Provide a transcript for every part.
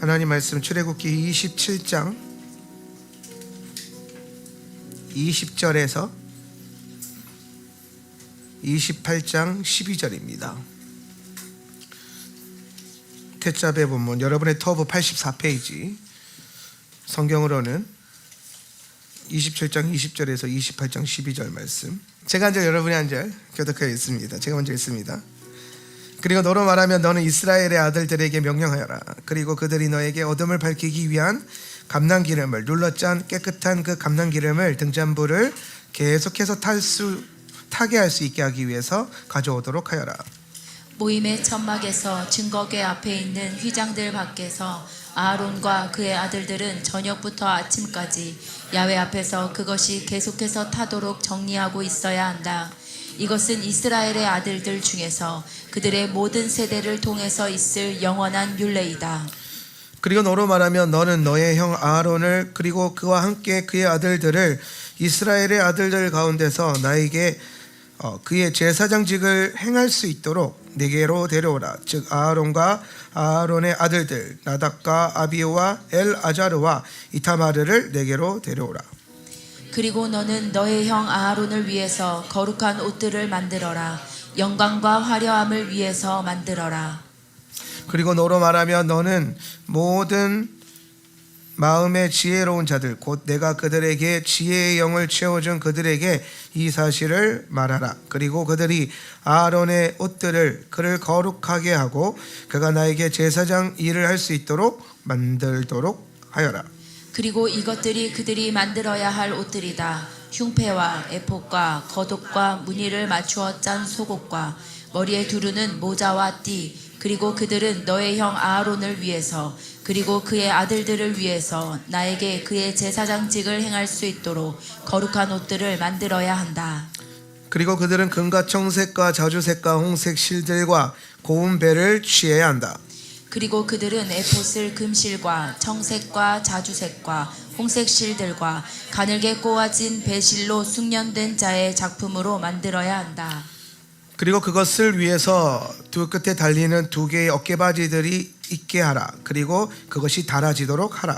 하나님 말씀 출애굽기 27장 20절에서 28장 12절입니다. 태자배 본문 여러분의 터보 84페이지, 성경으로는 27장 20절에서 28장 12절 말씀. 제가 한 절 여러분이 한 절 교독하여 있습니다. 제가 먼저 읽습니다. 그리고 너로 말하면 너는 이스라엘의 아들들에게 명령하여라. 그리고 그들이 너에게 어둠을 밝히기 위한 감람기름을 눌러 짠 깨끗한 그 감람기름을 등잔불을 계속해서 타게 할 수 있게 하기 위해서 가져오도록 하여라. 모임의 천막에서 증거궤 앞에 있는 휘장들 밖에서 아론과 그의 아들들은 저녁부터 아침까지 야훼 앞에서 그것이 계속해서 타도록 정리하고 있어야 한다. 이것은 이스라엘의 아들들 중에서 그들의 모든 세대를 통해서 있을 영원한 율례이다. 그리고 너로 말하면 너는 너의 형 아론을 그리고 그와 함께 그의 아들들을 이스라엘의 아들들 가운데서 나에게 그의 제사장직을 행할 수 있도록 네게로 데려오라. 즉 아론과 아론의 아들들 나답과 아비오와 엘아자르와 이타마르를 네게로 데려오라. 그리고 너는 너의 형 아론을 위해서 거룩한 옷들을 만들어라. 영광과 화려함을 위해서 만들어라. 그리고 너로 말하면 너는 모든 마음의 지혜로운 자들 곧 내가 그들에게 지혜의 영을 채워준 그들에게 이 사실을 말하라. 그리고 그들이 아론의 옷들을 그를 거룩하게 하고 그가 나에게 제사장 일을 할 수 있도록 만들도록 하여라. 그리고 이것들이 그들이 만들어야 할 옷들이다. 흉패와 에봇과 겉옷과 무늬를 맞추어 짠 속옷과 머리에 두르는 모자와 띠, 그리고 그들은 너의 형 아론을 위해서 그리고 그의 아들들을 위해서 나에게 그의 제사장직을 행할 수 있도록 거룩한 옷들을 만들어야 한다. 그리고 그들은 금과 청색과 자주색과 홍색 실들과 고운 배를 취해야 한다. 그리고 그들은 에봇을 금실과 청색과 자주색과 홍색 실들과 가늘게 꼬아진 배실로 숙련된 자의 작품으로 만들어야 한다. 그리고 그것을 위해서 두 끝에 달리는 두 개의 어깨바지들이 있게 하라. 그리고 그것이 달아지도록 하라.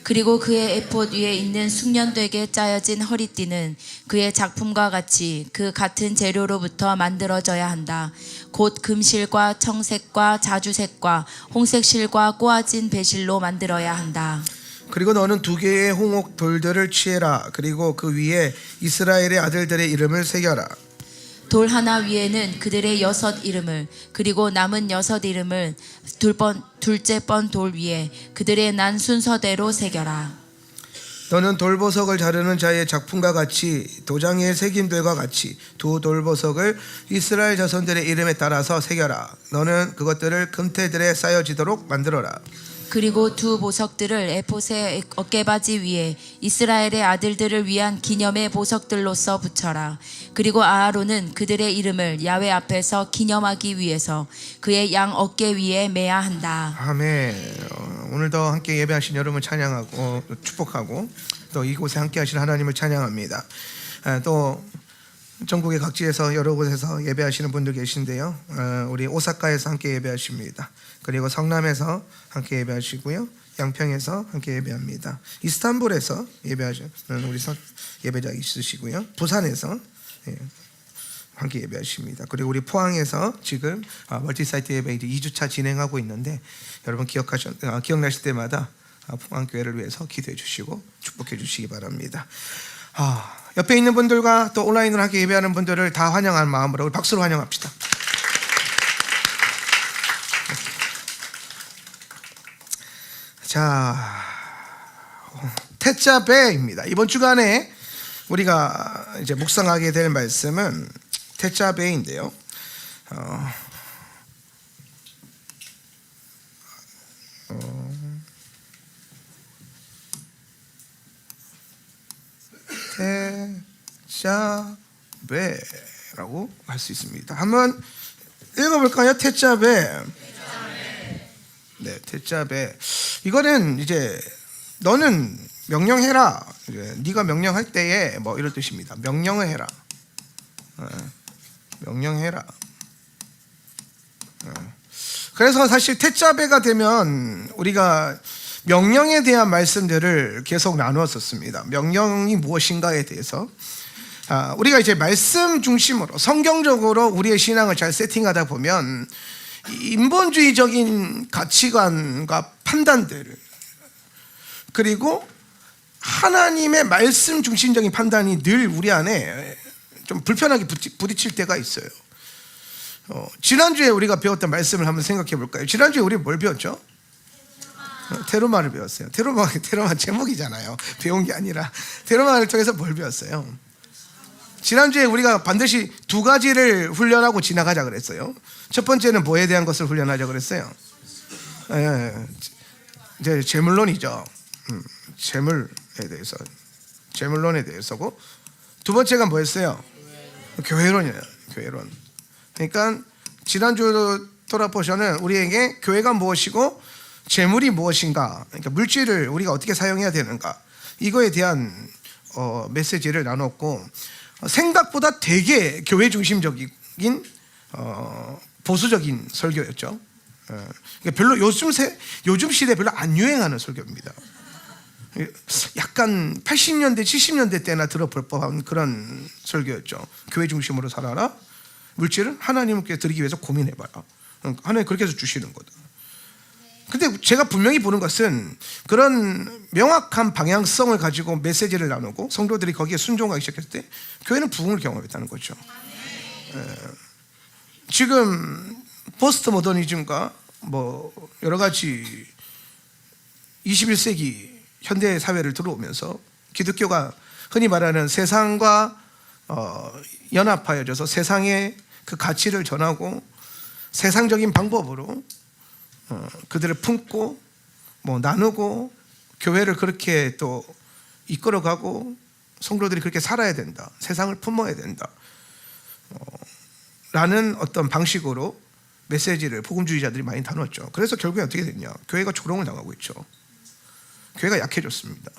그리고 그의 에봇 위에 있는 숙련되게 짜여진 허리띠는 그의 작품과 같이 그 같은 재료로부터 만들어져야 한다. 곧 금실과 청색과 자주색과 홍색 실과 꼬아진 배실로 만들어야 한다. 그리고 너는 두 개의 홍옥 돌들을 취해라. 그리고 그 위에 이스라엘의 아들들의 이름을 새겨라. 돌 하나 위에는 그들의 6 이름을, 그리고 남은 6 이름을 둘째 번 돌 위에 그들의 난 순서대로 새겨라. 너는 돌보석을 자르는 자의 작품과 같이 도장의 새김들과 같이 두 돌보석을 이스라엘 자손들의 이름에 따라서 새겨라. 너는 그것들을 금태들에 쌓여지도록 만들어라. 그리고 두 보석들을 에봇의 어깨바지 위에 이스라엘의 아들들을 위한 기념의 보석들로서 붙여라. 그리고 아론은 그들의 이름을 야훼 앞에서 기념하기 위해서 그의 양 어깨 위에 매야 한다. 아멘. 오늘도 함께 예배하신 여러분 찬양하고 축복하고 또 이곳에 함께 하신 하나님을 찬양합니다. 또 전국의 각지에서 여러 곳에서 예배하시는 분들 계신데요. 우리 오사카에서 함께 예배하십니다. 그리고 성남에서 함께 예배하시고요. 양평에서 함께 예배합니다. 이스탄불에서 예배하시는 우리 예배자 있으시고요. 부산에서 함께 예배하십니다. 그리고 우리 포항에서 지금 멀티사이트 예배 이제 2주차 진행하고 있는데 여러분 기억나실 때마다 포항교회를 위해서 기도해 주시고 축복해 주시기 바랍니다. 옆에 있는 분들과 또 온라인으로 함께 예배하는 분들을 다 환영하는 마음으로 박수로 환영합시다. 자, 태자배입니다. 이번 주간에 우리가 이제 묵상하게 될 말씀은 태자배인데요. 태자배라고 할 수 있습니다. 한번 읽어볼까요? 태자배. 네, 태자배. 이거는 이제 너는 명령해라. 네가 명령할 때에 뭐 이런 뜻입니다. 명령을 해라. 명령해라. 그래서 사실 태자배가 되면 우리가 명령에 대한 말씀들을 계속 나누었었습니다. 명령이 무엇인가에 대해서 우리가 이제 말씀 중심으로 성경적으로 우리의 신앙을 잘 세팅하다 보면 인본주의적인 가치관과 판단들, 그리고 하나님의 말씀 중심적인 판단이 늘 우리 안에 좀 불편하게 부딪힐 때가 있어요. 지난주에 우리가 배웠던 말씀을 한번 생각해 볼까요? 지난주에 우리 뭘 배웠죠? 테로마를 배웠어요. 테로마 제목이잖아요. 배운 게 아니라 테로마를 통해서 뭘 배웠어요? 지난주에 우리가 반드시 두 가지를 훈련하고 지나가자 그랬어요. 첫 번째는 뭐에 대한 것을 훈련하자 그랬어요? 이제 재물론이죠. 재물론에 대해서고, 두 번째가 뭐였어요? 교회론이에요. 교회론. 그러니까 지난주 토라포션은 우리에게 교회가 무엇이고 재물이 무엇인가, 그러니까 물질을 우리가 어떻게 사용해야 되는가, 이거에 대한 메시지를 나눴고, 생각보다 되게 교회 중심적인 보수적인 설교였죠. 그러니까 별로 요즘 시대에 별로 안 유행하는 설교입니다. 약간 80년대 70년대 때나 들어볼 법한 그런 설교였죠. 교회 중심으로 살아라, 물질은 하나님께 드리기 위해서 고민해봐라, 하나님 그렇게 해서 주시는 거다. 근데 제가 분명히 보는 것은 그런 명확한 방향성을 가지고 메시지를 나누고 성도들이 거기에 순종하기 시작했을 때 교회는 부흥을 경험했다는 거죠. 지금 포스트 모더니즘과 뭐 여러 가지 21세기 현대 사회를 들어오면서 기독교가 흔히 말하는 세상과 연합하여져서 세상의 그 가치를 전하고 세상적인 방법으로 그들을 품고 뭐 나누고 교회를 그렇게 또 이끌어가고 성도들이 그렇게 살아야 된다, 세상을 품어야 된다 라는 어떤 방식으로 메시지를 복음주의자들이 많이 다뤘죠. 그래서 결국에 어떻게 됐냐, 교회가 조롱을 당하고 있죠. 교회가 약해졌습니다.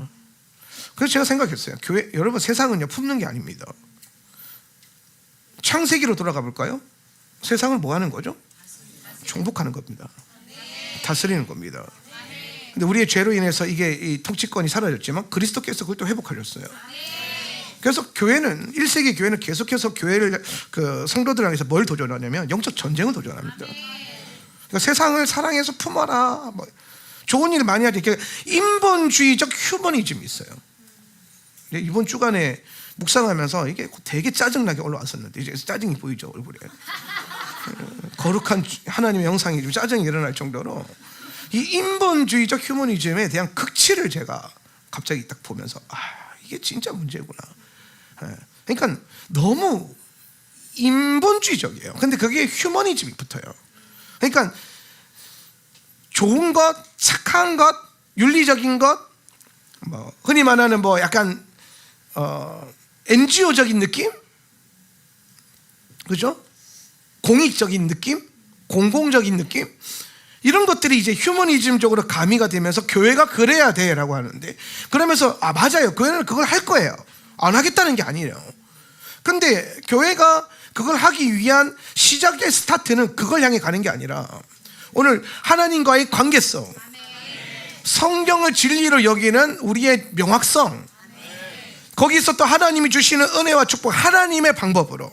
그래서 제가 생각했어요. 교회, 여러분, 세상은요 품는 게 아닙니다. 창세기로 돌아가 볼까요? 세상을 뭐 하는 거죠? 정복하는 겁니다. 다스리는 겁니다. 근데 우리의 죄로 인해서 이게 이 통치권이 사라졌지만 그리스도께서 그걸 또 회복하셨어요. 그래서 교회는 1세기 교회는 계속해서 교회를 그 성도들 향해서 뭘 도전하냐면 영적 전쟁을 도전합니다. 그러니까 세상을 사랑해서 품어라, 뭐 좋은 일을 많이 하지. 인본주의적 휴머니즘이 있어요. 이번 주간에 묵상하면서 이게 되게 짜증나게 올라왔었는데 이제 짜증이 보이죠, 얼굴에. 거룩한 하나님의 형상이 좀 짜증이 일어날 정도로 이 인본주의적 휴머니즘에 대한 극치를 제가 갑자기 딱 보면서 이게 진짜 문제구나. 그러니까 너무 인본주의적이에요. 근데 그게 휴머니즘이 붙어요. 그러니까 좋은 것, 착한 것, 윤리적인 것, 뭐 흔히 말하는 뭐 약간 NGO적인 느낌, 그죠? 공익적인 느낌, 공공적인 느낌, 이런 것들이 이제 휴머니즘적으로 가미가 되면서 교회가 그래야 돼라고 하는데, 그러면서 맞아요, 교회는 그걸 할 거예요. 안 하겠다는 게 아니에요. 근데 교회가 그걸 하기 위한 시작의 스타트는 그걸 향해 가는 게 아니라 오늘 하나님과의 관계성, 성경을 진리로 여기는 우리의 명확성, 거기서 또 하나님이 주시는 은혜와 축복, 하나님의 방법으로,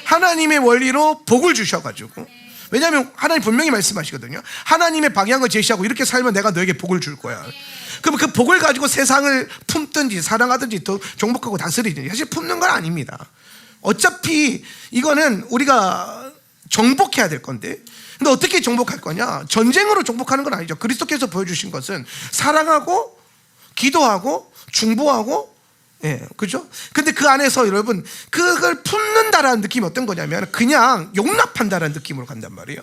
하나님의 원리로 복을 주셔가지고, 왜냐하면 하나님 분명히 말씀하시거든요. 하나님의 방향을 제시하고 이렇게 살면 내가 너에게 복을 줄 거야. 그럼 그 복을 가지고 세상을 품든지 사랑하든지 더 정복하고 다스리든지, 사실 품는 건 아닙니다. 어차피 이거는 우리가 정복해야 될 건데, 근데 어떻게 정복할 거냐? 전쟁으로 정복하는 건 아니죠. 그리스도께서 보여주신 것은 사랑하고 기도하고 중보하고, 그죠? 근데 그 안에서 여러분 그걸 품는다라는 느낌이 어떤 거냐면 그냥 용납한다라는 느낌으로 간단 말이에요.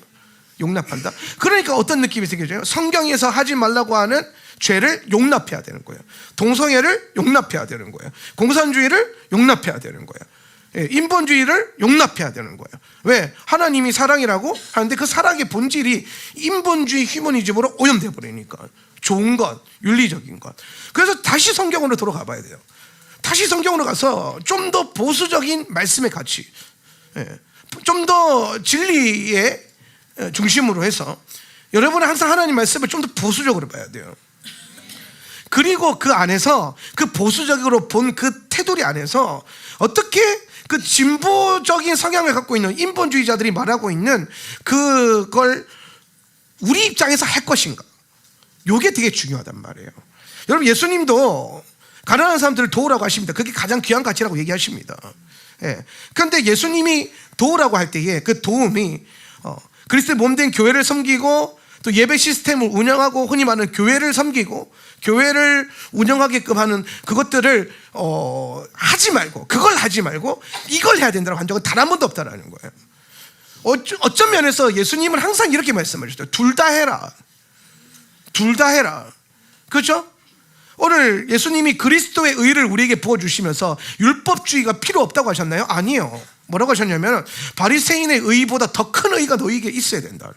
용납한다. 그러니까 어떤 느낌이 생겨져요? 성경에서 하지 말라고 하는 죄를 용납해야 되는 거예요. 동성애를 용납해야 되는 거예요. 공산주의를 용납해야 되는 거예요. 인본주의를 용납해야 되는 거예요. 왜? 하나님이 사랑이라고 하는데 그 사랑의 본질이 인본주의 휴머니즘으로 오염돼 버리니까. 좋은 것, 윤리적인 것. 그래서 다시 성경으로 돌아가 봐야 돼요. 다시 성경으로 가서 좀 더 보수적인 말씀의 가치, 좀 더 진리의 중심으로 해서 여러분은 항상 하나님 말씀을 좀 더 보수적으로 봐야 돼요. 그리고 그 안에서 그 보수적으로 본 그 테두리 안에서 어떻게 그 진보적인 성향을 갖고 있는 인본주의자들이 말하고 있는 그걸 우리 입장에서 할 것인가, 이게 되게 중요하단 말이에요. 여러분, 예수님도 가난한 사람들을 도우라고 하십니다. 그게 가장 귀한 가치라고 얘기하십니다. 그런데 예수님이 도우라고 할 때에 그 도움이 그리스도의 몸된 교회를 섬기고 또 예배 시스템을 운영하고 흔히 말하는 교회를 섬기고 교회를 운영하게끔 하는 그것들을 하지 말고, 그걸 하지 말고 이걸 해야 된다고 한 적은 단 한 번도 없다라는 거예요. 어떤 면에서 예수님은 항상 이렇게 말씀하셨어요. 둘 다 해라. 둘 다 해라. 그렇죠? 오늘 예수님이 그리스도의 의를 우리에게 부어주시면서 율법주의가 필요 없다고 하셨나요? 아니에요. 뭐라고 하셨냐면 바리새인의 의보다 더 큰 의가 너희에게 있어야 된다.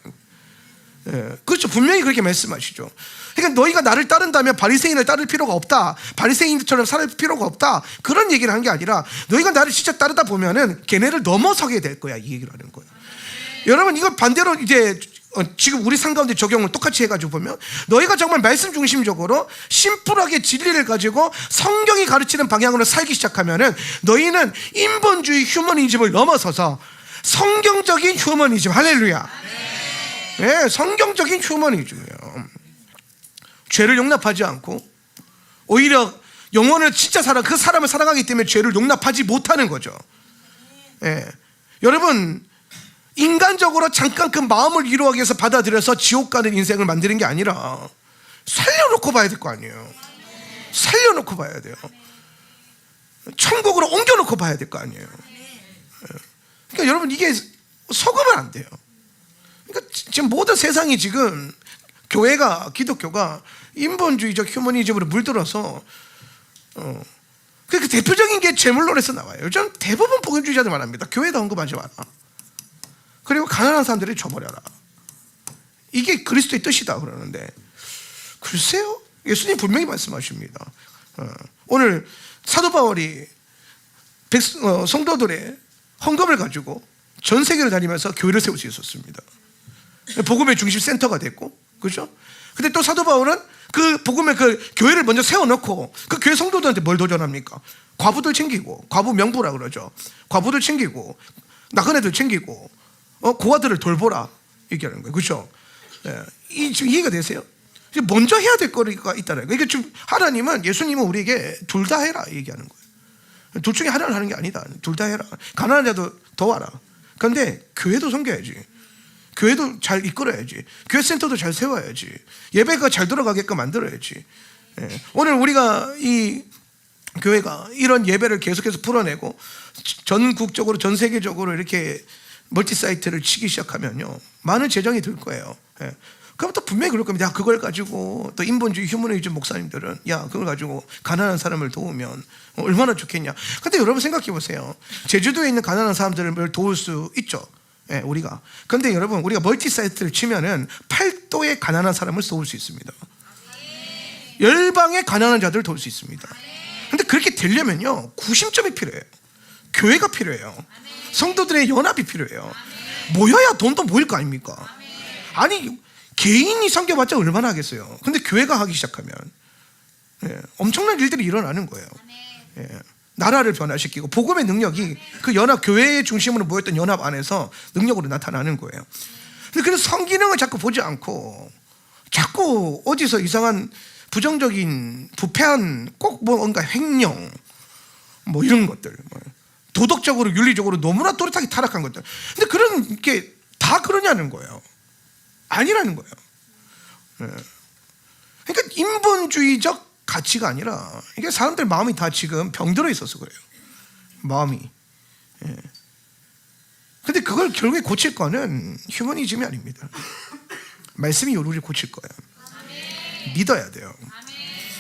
그렇죠. 분명히 그렇게 말씀하시죠. 그러니까 너희가 나를 따른다면 바리새인을 따를 필요가 없다, 바리새인처럼 살 필요가 없다, 그런 얘기를 한 게 아니라 너희가 나를 진짜 따르다 보면은 걔네를 넘어서게 될 거야, 이 얘기를 하는 거예요. 여러분, 이걸 반대로 이제 지금 우리 삶 가운데 적용을 똑같이 해가지고 보면 너희가 정말 말씀 중심적으로 심플하게 진리를 가지고 성경이 가르치는 방향으로 살기 시작하면은 너희는 인본주의 휴머니즘을 넘어서서 성경적인 휴머니즘, 할렐루야. 네, 성경적인 휴머니즘이에요. 죄를 용납하지 않고 오히려 영혼을 진짜 그 사람을 사랑하기 때문에 죄를 용납하지 못하는 거죠. 여러분, 인간적으로 잠깐 그 마음을 위로하기 위해서 받아들여서 지옥 가는 인생을 만드는 게 아니라 살려놓고 봐야 될 거 아니에요. 살려놓고 봐야 돼요. 천국으로 옮겨놓고 봐야 될 거 아니에요. 그러니까 여러분, 이게 속으면 안 돼요. 그러니까 지금 모든 세상이 지금 기독교가 인본주의적 휴머니즘으로 물들어서 그 대표적인 게 재물론에서 나와요. 요즘 대부분 복음주의자들 말합니다. 교회도 언급하지 마라. 그리고 가난한 사람들을 줘버려라. 이게 그리스도의 뜻이다 그러는데, 글쎄요, 예수님 분명히 말씀하십니다. 오늘 사도 바울이 성도들의 헌금을 가지고 전 세계를 다니면서 교회를 세울 수 있었습니다. 복음의 중심 센터가 됐고, 그렇죠? 근데 또 사도 바울은 그 복음의 그 교회를 먼저 세워놓고 그 교회 성도들한테 뭘 도전합니까? 과부들 챙기고, 과부 명부라 그러죠. 과부들 챙기고, 나그네들 챙기고, 고아들을 돌보라 얘기하는 거예요. 그렇죠? 지금 이해가 되세요? 먼저 해야 될 거리가 있다는 거예요. 그러니까 지금 하나님은, 예수님은 우리에게 둘 다 해라 얘기하는 거예요. 둘 중에 하나를 하는 게 아니다. 둘 다 해라. 가난한 자도 도와라. 그런데 교회도 섬겨야지. 교회도 잘 이끌어야지. 교회 센터도 잘 세워야지. 예배가 잘 들어가게끔 만들어야지. 오늘 우리가 이 교회가 이런 예배를 계속해서 풀어내고 전국적으로 전 세계적으로 이렇게 멀티 사이트를 치기 시작하면요, 많은 재정이 들 거예요. 그럼 또 분명히 그럴 겁니다. 야, 그걸 가지고 또 인본주의 휴머니즘 목사님들은 야, 그걸 가지고 가난한 사람을 도우면 얼마나 좋겠냐. 근데 여러분 생각해 보세요. 제주도에 있는 가난한 사람들을 도울 수 있죠. 우리가. 그런데 여러분, 우리가 멀티 사이트를 치면은 8도의 가난한 사람을 도울 수 있습니다. 열방의 가난한 자들을 도울 수 있습니다. 근데 그렇게 되려면요, 구심점이 필요해요. 교회가 필요해요. 성도들의 연합이 필요해요. 모여야 돈도 모일 거 아닙니까? 아니, 개인이 섬겨봤자 얼마나 하겠어요. 근데 교회가 하기 시작하면 엄청난 일들이 일어나는 거예요. 나라를 변화시키고 복음의 능력이 그 연합, 교회의 중심으로 모였던 연합 안에서 능력으로 나타나는 거예요. 그래서 성기능을 자꾸 보지 않고 자꾸 어디서 이상한 부정적인 부패한 꼭 뭔가 횡령 뭐 이런 것들, 도덕적으로 윤리적으로 너무나 또렷하게 타락한 것들. 근데 그런 게 다 그러냐는 거예요. 아니라는 거예요. 그러니까 인본주의적 가치가 아니라 이게 사람들 마음이 다 지금 병들어 있어서 그래요. 마음이. 근데 그걸 결국에 고칠 거는 휴머니즘이 아닙니다. 말씀이 우리를 고칠 거예요. 믿어야 돼요.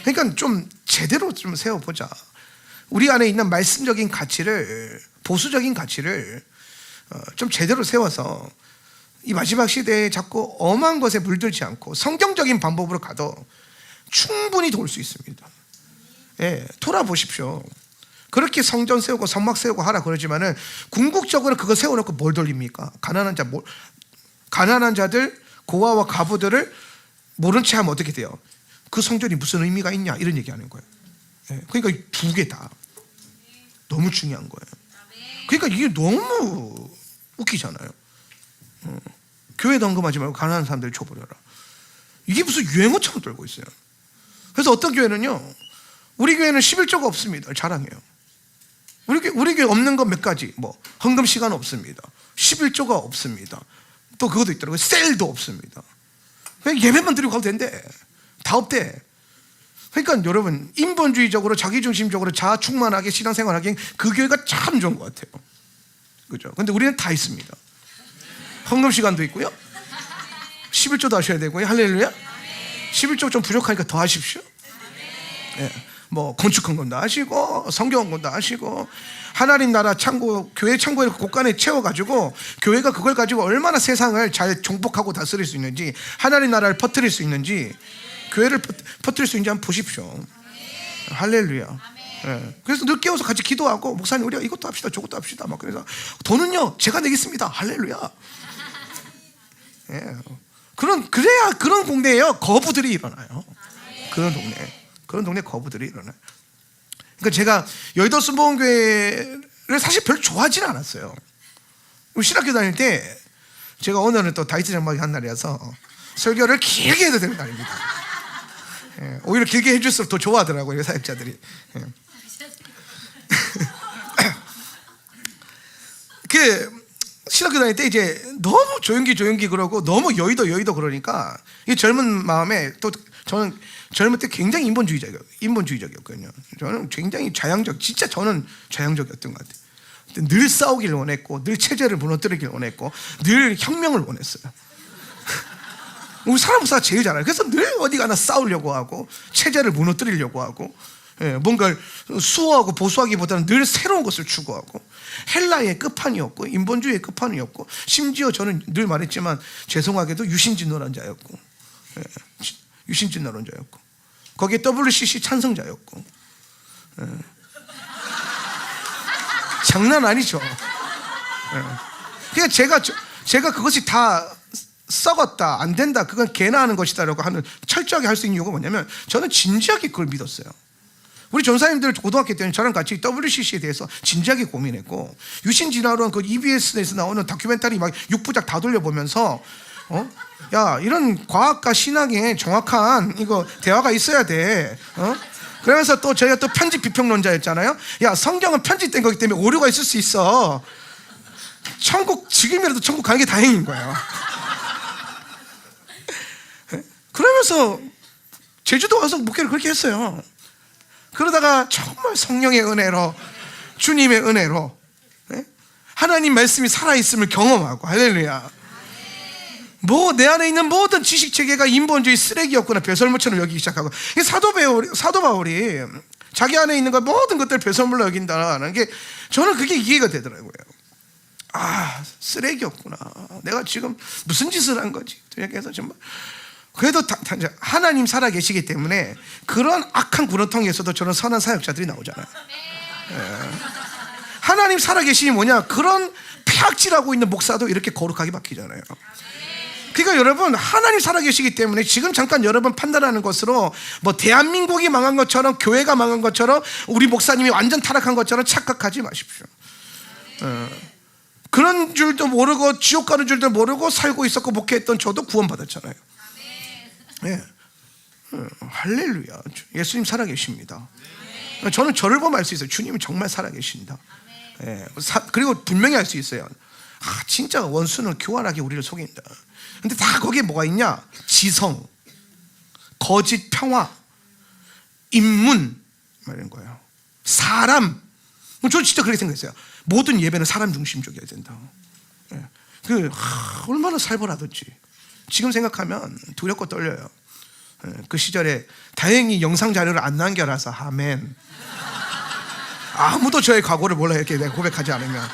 그러니까 좀 제대로 좀 세워보자. 우리 안에 있는 말씀적인 가치를, 보수적인 가치를 좀 제대로 세워서 이 마지막 시대에 자꾸 엄한 것에 물들지 않고 성경적인 방법으로 가도 충분히 도울 수 있습니다. 돌아보십시오. 그렇게 성전 세우고 선막 세우고 하라 그러지만은 궁극적으로 그거 세워놓고 뭘 돌립니까? 가난한 자 가난한 자들, 고아와 과부들을 모른 채 하면 어떻게 돼요? 그 성전이 무슨 의미가 있냐 이런 얘기하는 거예요. 그러니까 두 개 다 너무 중요한 거예요. 그러니까 이게 너무 웃기잖아요. 교회 헌금하지 말고 가난한 사람들 줘버려라. 이게 무슨 유행어처럼 돌고 있어요. 그래서 어떤 교회는요, 우리 교회는 11조가 없습니다. 자랑해요. 우리 교회 없는 건 몇 가지, 뭐 헌금 시간 없습니다. 11조가 없습니다. 또 그것도 있더라고요. 셀도 없습니다. 그냥 예배만 드리고 가도 된대. 다 없대. 그러니까 여러분, 인본주의적으로 자기중심적으로 자충만하게 신앙생활하기엔 그 교회가 참 좋은 것 같아요. 그죠? 근데 우리는 다 있습니다. 헌금 시간도 있고요, 11조도 하셔야 되고요. 할렐루야. 11조 좀 부족하니까 더 하십시오. 뭐 건축 헌금도 하시고 성경 헌금도 하시고, 하나님 나라 창고, 교회 창고에 곳간에 채워가지고 교회가 그걸 가지고 얼마나 세상을 잘 정복하고 다스릴 수 있는지, 하나님 나라를 퍼뜨릴 수 있는지, 교회를 퍼뜨릴 수 있는지 한번 보십시오. 할렐루야. 그래서 늦게 와서 같이 기도하고, 목사님 우리가 이것도 합시다 저것도 합시다 막. 그래서 돈은요 제가 내겠습니다. 할렐루야. 그래야 그런 동네에요 거부들이 일어나요. 그런 동네 거부들이 일어나요. 그러니까 제가 여의도 순복음교회를 사실 별로 좋아하지는 않았어요. 신학교 다닐 때 제가 오늘은 또 다이트 장막이 한 날이라서 설교를 길게 해도 되는 날입니다. 오히려 길게 해줄수록 더 좋아하더라고요, 사역자들이. 그 신학교 다닐 때 이제 너무 조용기 그러고 너무 여의도 그러니까 이 젊은 마음에, 또 저는 젊을 때 굉장히 인본주의적이었거든요. 저는 굉장히 진짜 저는 좌양적이었던 것 같아요. 늘 싸우길 원했고, 늘 체제를 무너뜨리길 원했고, 늘 혁명을 원했어요. 우리 사람보다 제일 잘 알아요. 그래서 늘 어디 가나 싸우려고 하고, 체제를 무너뜨리려고 하고, 뭔가를 수호하고 보수하기보다는 늘 새로운 것을 추구하고, 헬라의 끝판이었고 인본주의의 끝판이었고, 심지어 저는 늘 말했지만 죄송하게도 유신진노론자였고, 거기에 WCC 찬성자였고, 장난 아니죠. 그러니까 제가 그것이 다 썩었다, 안 된다, 그건 개나 하는 것이다라고 하는, 철저하게 할 수 있는 이유가 뭐냐면, 저는 진지하게 그걸 믿었어요. 우리 전사님들 고등학교 때는 저랑 같이 WCC에 대해서 진지하게 고민했고, 유신진화론 그 EBS에서 나오는 다큐멘터리 막 6부작 다 돌려보면서, 야, 이런 과학과 신앙에 정확한 이거 대화가 있어야 돼. 그러면서 또 저희가 또 편집 비평론자였잖아요. 야, 성경은 편집된 거기 때문에 오류가 있을 수 있어. 지금이라도 천국 가는 게 다행인 거예요. 그러면서 제주도 와서 목회를 그렇게 했어요. 그러다가 정말 성령의 은혜로, 주님의 은혜로 하나님 말씀이 살아있음을 경험하고, 할렐루야. 뭐 내 안에 있는 모든 지식체계가 인본주의 쓰레기였구나 배설물처럼 여기기 시작하고, 사도 바울이 자기 안에 있는 모든 것들을 배설물로 여긴다는 게, 저는 그게 이해가 되더라고요. 아, 쓰레기였구나, 내가 지금 무슨 짓을 한 거지. 그래서 정말 그래도 하나님 살아계시기 때문에 그런 악한 구렁텅이에서도 저는 선한 사역자들이 나오잖아요. 하나님 살아계시니 뭐냐, 그런 폐악질하고 있는 목사도 이렇게 거룩하게 바뀌잖아요. 그러니까 여러분, 하나님 살아계시기 때문에 지금 잠깐 여러분 판단하는 것으로 뭐 대한민국이 망한 것처럼, 교회가 망한 것처럼, 우리 목사님이 완전 타락한 것처럼 착각하지 마십시오. 그런 줄도 모르고 지옥 가는 줄도 모르고 살고 있었고 목회했던 저도 구원받았잖아요. 할렐루야. 예수님 살아계십니다. 저는 저를 보면 알 수 있어요. 주님이 정말 살아계신다. 그리고 분명히 알 수 있어요. 아, 진짜 원수는 교활하게 우리를 속인다. 근데 다 거기에 뭐가 있냐? 지성, 거짓 평화, 인문 이런 거예요. 사람. 저는 진짜 그렇게 생각했어요. 모든 예배는 사람 중심적이어야 된다. 얼마나 살벌하던지 지금 생각하면 두렵고 떨려요. 그 시절에 다행히 영상 자료를 안 남겨놔서 아멘. 아무도 저의 과거를 몰라요, 이렇게 내가 고백하지 않으면.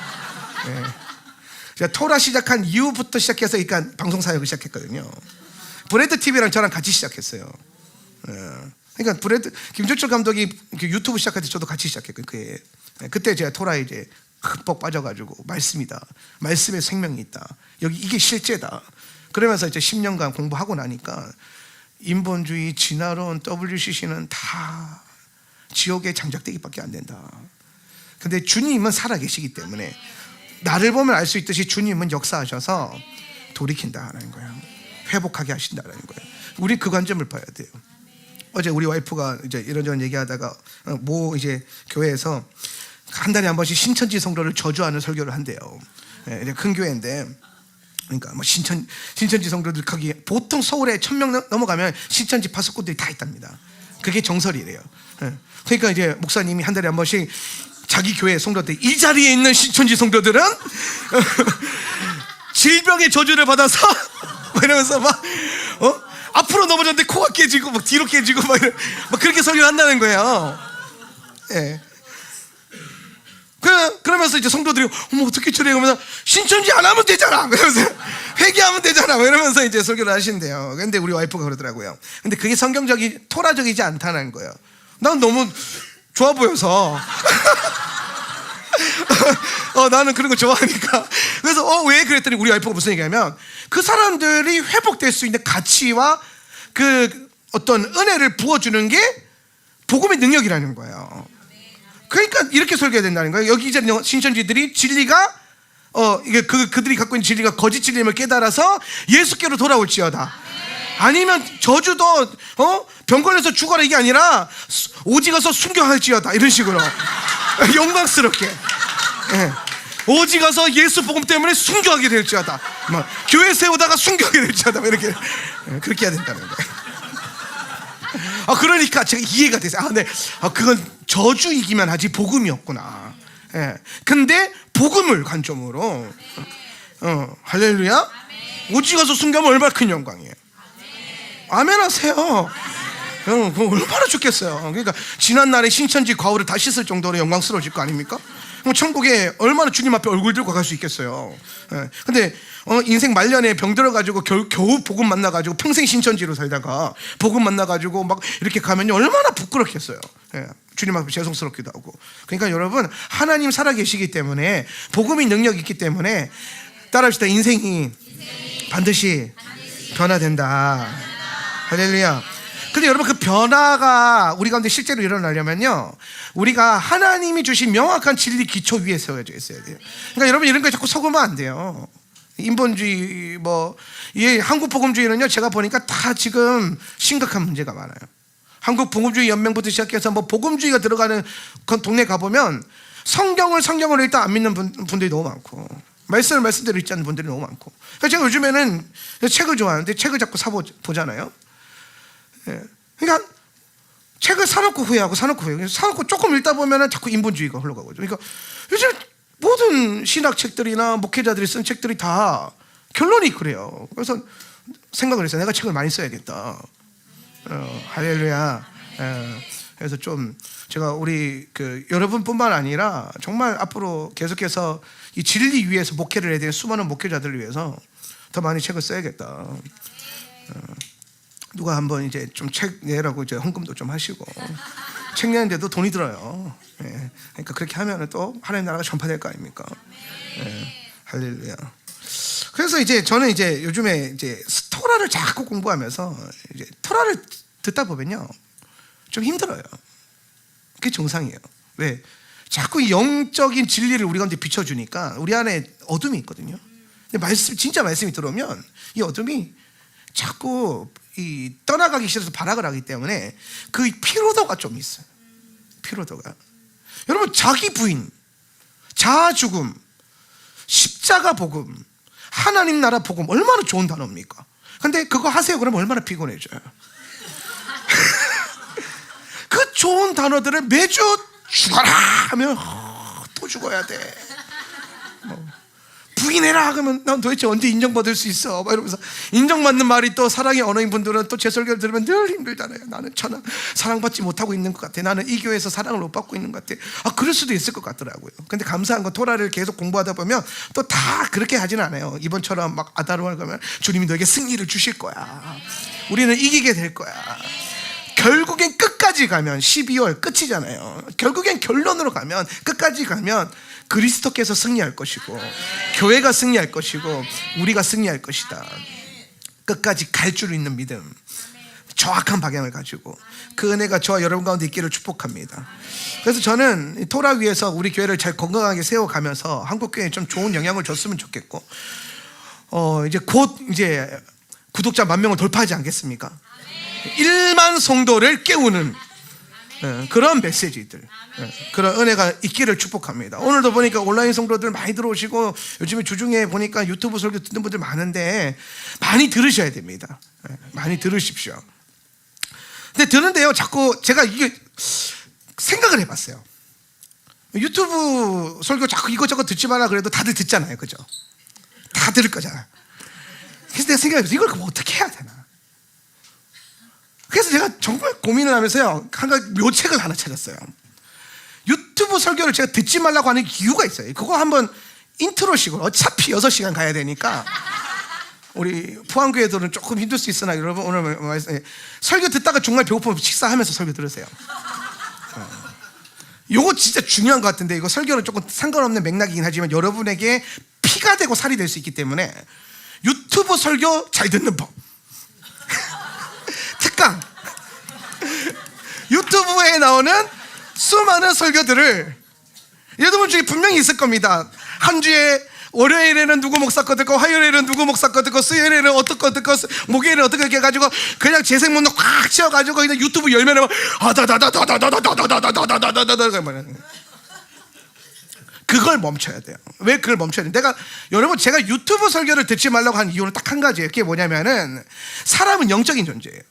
제가 토라 시작한 이후부터 시작해서 그러니까 방송 사역을 시작했거든요. 브래드 TV랑 저랑 같이 시작했어요. 그러니까 김철철 감독이 유튜브 시작할 때 저도 같이 시작했거든요. 그때 제가 토라에 이제 흠뻑 빠져가지고, 말씀이다, 말씀에 생명이 있다, 여기 이게 실제다, 그러면서 이제 10년간 공부하고 나니까 인본주의, 진화론, WCC는 다 지옥의 장작대기밖에 안 된다. 근데 주님은 살아계시기 때문에 나를 보면 알 수 있듯이 주님은 역사하셔서 돌이킨다는 거예요. 회복하게 하신다는 거예요. 우리 그 관점을 봐야 돼요. 어제 우리 와이프가 이제 이런저런 얘기하다가 이제 교회에서 한 달에 한 번씩 신천지 성도를 저주하는 설교를 한대요. 이제 큰 교회인데, 그러니까 뭐 신천지 성도들 거기 보통 서울에 1000명 넘어가면 신천지 파수꾼들이 다 있답니다. 그게 정설이래요. 그러니까 이제 목사님이 한 달에 한 번씩 자기 교회 성도들, 이 자리에 있는 신천지 성도들은 질병의 저주를 받아서 이러면서 막 앞으로 넘어졌는데 코가 깨지고 막 뒤로 깨지고 막 그렇게 설교를 한다는 거예요. 예. 그러면서 이제 성도들이 어머 어떻게 저래? 그러면서 신천지 안 하면 되잖아. 그러면서 회개하면 되잖아. 이러면서 이제 설교를 하신대요. 근데 우리 와이프가 그러더라고요. 근데 그게 토라적이지 않다는 거예요. 난 너무 좋아 보여서 나는 그런 거 좋아하니까. 그래서 왜 그랬더니 우리 와이프가 무슨 얘기하면 그 사람들이 회복될 수 있는 가치와 그 어떤 은혜를 부어주는 게 복음의 능력이라는 거예요. 그러니까 이렇게 설교해야 된다는 거예요. 여기 이제 신천지들이 진리가 이게 그들이 갖고 있는 진리가 거짓 진리임을 깨달아서 예수께로 돌아올지어다. 아니면 저주도 병 걸려서 죽어라 이게 아니라 오직 가서 순교할지어다 이런 식으로 영광스럽게. 예. 오직 가서 예수 복음 때문에 순교하게 될지어다. 막 교회 세우다가 순교하게 될지어다. 이렇게 그렇게 해야 된다는 거예요. 그러니까 제가 이해가 됐어요. 네. 그건 저주이기만 하지 복음이었구나. 예. 근데 복음을 관점으로 할렐루야. 오직 가서 순교하면 얼마나 큰 영광이에요. 아멘 하세요. 여러분 그거 얼마나 좋겠어요. 그러니까 지난날에 신천지 과오를 다 씻을 정도로 영광스러워질 거 아닙니까? 그럼 천국에 얼마나 주님 앞에 얼굴 들고 갈 수 있겠어요. 예. 근데 인생 말년에 병 들어가지고 겨우 복음 만나가지고 평생 신천지로 살다가 복음 만나가지고 막 이렇게 가면요 얼마나 부끄럽겠어요. 예. 주님 앞에 죄송스럽기도 하고. 그러니까 여러분 하나님 살아계시기 때문에 복음이 능력이 있기 때문에 따라합시다. 인생이 반드시 변화된다. 할렐루야. 근데 여러분 그 변화가 우리 가운데 실제로 일어나려면요 우리가 하나님이 주신 명확한 진리 기초 위에 세워져 있어야 돼요. 그러니까 여러분 이런 거에 자꾸 속으면 안 돼요. 인본주의 한국 복음주의는요 제가 보니까 다 지금 심각한 문제가 많아요. 한국 복음주의 연맹부터 시작해서 뭐 복음주의가 들어가는 동네 가보면 성경을 일단 안 믿는 분들이 너무 많고 말씀대로 읽지 않는 분들이 너무 많고. 그래서 제가 요즘에는 책을 좋아하는데 책을 자꾸 보잖아요. 예. 그러니까 책을 사놓고 후회하고 사놓고 조금 읽다 보면 자꾸 인본주의가 흘러가고. 그러니까 요즘 모든 신학 책들이나 목회자들이 쓴 책들이 다 결론이 그래요. 그래서 생각을 했어요. 내가 책을 많이 써야겠다. 할렐루야. 그래서 좀 제가 우리 여러분뿐만 아니라 정말 앞으로 계속해서 이 진리 위에서 목회를 해야 되는 수많은 목회자들을 위해서 더 많이 책을 써야겠다. 누가 한번 이제 좀 책 내라고 이제 헌금도 좀 하시고 책 내는데도 돈이 들어요. 예. 그러니까 그렇게 하면은 또 하나님 나라가 전파될 거 아닙니까? 예. 할렐루야. 그래서 이제 저는 이제 요즘에 이제 토라를 자꾸 공부하면서 이제 토라를 듣다 보면요 좀 힘들어요. 그게 정상이에요. 왜? 자꾸 영적인 진리를 우리 가운데 비춰주니까 우리 안에 어둠이 있거든요. 근데 진짜 말씀이 들어오면 이 어둠이 자꾸 떠나가기 싫어서 발악을 하기 때문에 그 피로도가 좀 있어요. 피로도가. 여러분 자기 부인, 자아 죽음, 십자가 복음, 하나님 나라 복음 얼마나 좋은 단어입니까? 근데 그거 하세요 그러면 얼마나 피곤해져요. 그 좋은 단어들을 매주 죽어라 하면 또 죽어야 돼. 부인해라 그러면 난 도대체 언제 인정받을 수 있어? 막 이러면서 인정받는 말이 또 사랑의 언어인 분들은 또 제 설교를 들으면 늘 힘들잖아요. 나는 사랑받지 못하고 있는 것 같아. 나는 이 교회에서 사랑을 못 받고 있는 것 같아. 그럴 수도 있을 것 같더라고요. 근데 감사한 건 토라를 계속 공부하다 보면 또 다 그렇게 하진 않아요. 이번처럼 막 아다르말 가면 주님이 너에게 승리를 주실 거야. 우리는 이기게 될 거야. 결국엔 끝까지 가면 12월 끝이잖아요. 결국엔 결론으로 가면 끝까지 가면 그리스도께서 승리할 것이고 교회가 승리할 것이고 우리가 승리할 것이다. 끝까지 갈 줄 있는 믿음, 정확한 방향을 가지고 그 은혜가 저와 여러분 가운데 있기를 축복합니다. 그래서 저는 토라 위에서 우리 교회를 잘 건강하게 세워가면서 한국 교회에 좀 좋은 영향을 줬으면 좋겠고, 이제 곧 이제 구독자 10,000명을 돌파하지 않겠습니까? 1만 성도를 깨우는 그런 메시지들, 그런 은혜가 있기를 축복합니다. 오늘도 보니까 온라인 성도들 많이 들어오시고, 요즘에 주중에 보니까 유튜브 설교 듣는 분들 많은데 많이 들으셔야 됩니다. 많이 들으십시오. 근데 듣는데요, 자꾸 제가 이게 생각을 해봤어요. 유튜브 설교 자꾸 이것저것 듣지 마라 그래도 다들 듣잖아요, 그죠? 다 들을 거잖아. 그래서 내가 생각해봤어요. 이걸 그럼 어떻게 해야 되나? 그래서 제가 정말 고민을 하면서요, 한 가지 묘책을 하나 찾았어요. 유튜브 설교를 제가 듣지 말라고 하는 이유가 있어요. 그거 한번 인트로식으로, 어차피 6시간 가야 되니까 우리 포항교회들은 조금 힘들 수 있으나 여러분 오늘 설교 듣다가 정말 배고프면 식사하면서 설교 들으세요. 요거 진짜 중요한 것 같은데, 이거 설교는 조금 상관없는 맥락이긴 하지만 여러분에게 피가 되고 살이 될 수 있기 때문에 유튜브 설교 잘 듣는 법 특강. 유튜브에 나오는 수많은 설교들을 여러분 중에 분명히 있을 겁니다. 한 주에 월요일에는 누구 목사 거 듣고, 화요일에는 누구 목사 거 듣고, 수요일에는 어떤 거 듣고, 목요일에는 어떻게 이렇게 해가지고 그냥 재생문도 꽉 채워가지고 그냥 유튜브 열면 그걸 멈춰야 돼요. 왜 그걸 멈춰야 돼요? 여러분, 제가 유튜브 설교를 듣지 말라고 한 이유는 딱 한 가지예요. 그게 뭐냐면은 사람은 영적인 존재예요.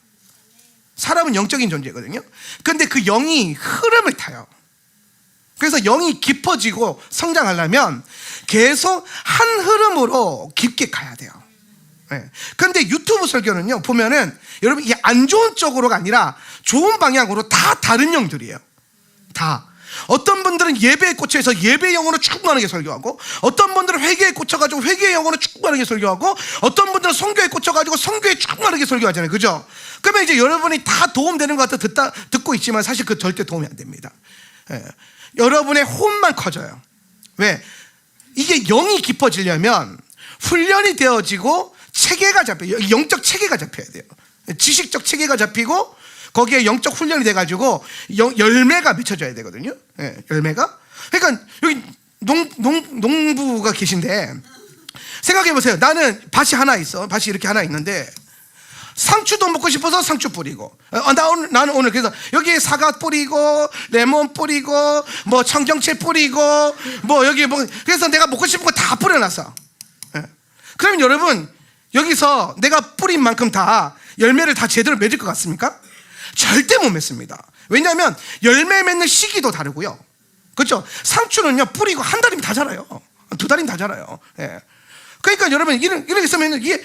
사람은 영적인 존재거든요. 근데 그 영이 흐름을 타요. 그래서 영이 깊어지고 성장하려면 계속 한 흐름으로 깊게 가야 돼요. 근데 유튜브 설교는요, 보면은 여러분 이게 안 좋은 쪽으로가 아니라 좋은 방향으로 다 다른 영들이에요. 다. 어떤 분들은 예배에 꽂혀서 예배 영으로 축구하는 게 설교하고, 어떤 분들은 회개에 꽂혀가지고 회개의 영으로 축구하는 게 설교하고, 어떤 분들은 선교에 꽂혀가지고 선교에 축구하는 게 설교하잖아요, 그죠? 그러면 이제 여러분이 다 도움되는 것 같아 듣고 있지만 사실 그 절대 도움이 안 됩니다. 여러분의 호흡만 커져요. 왜? 이게 영이 깊어지려면 훈련이 되어지고 체계가 잡혀요. 영적 체계가 잡혀야 돼요. 지식적 체계가 잡히고 거기에 영적 훈련이 돼가지고 열매가 맺혀져야 되거든요. 열매가. 그러니까 여기 농부가 계신데 생각해 보세요. 나는 밭이 하나 있어. 밭이 이렇게 하나 있는데 상추도 먹고 싶어서 상추 뿌리고, 나는 오늘 그래서 여기에 사과 뿌리고 레몬 뿌리고 뭐 청경채 뿌리고 뭐 여기 뭐, 그래서 내가 먹고 싶은 거 다 뿌려놨어. 그러면 여러분, 여기서 내가 뿌린 만큼 다 열매를 다 제대로 맺을 것 같습니까? 절대 못 맺습니다. 왜냐하면 열매 맺는 시기도 다르고요, 그렇죠? 상추는요, 뿌리고 한 달이면 다 자라요. 2달이면 다 자라요. 그러니까 여러분, 이렇게 있으면 이게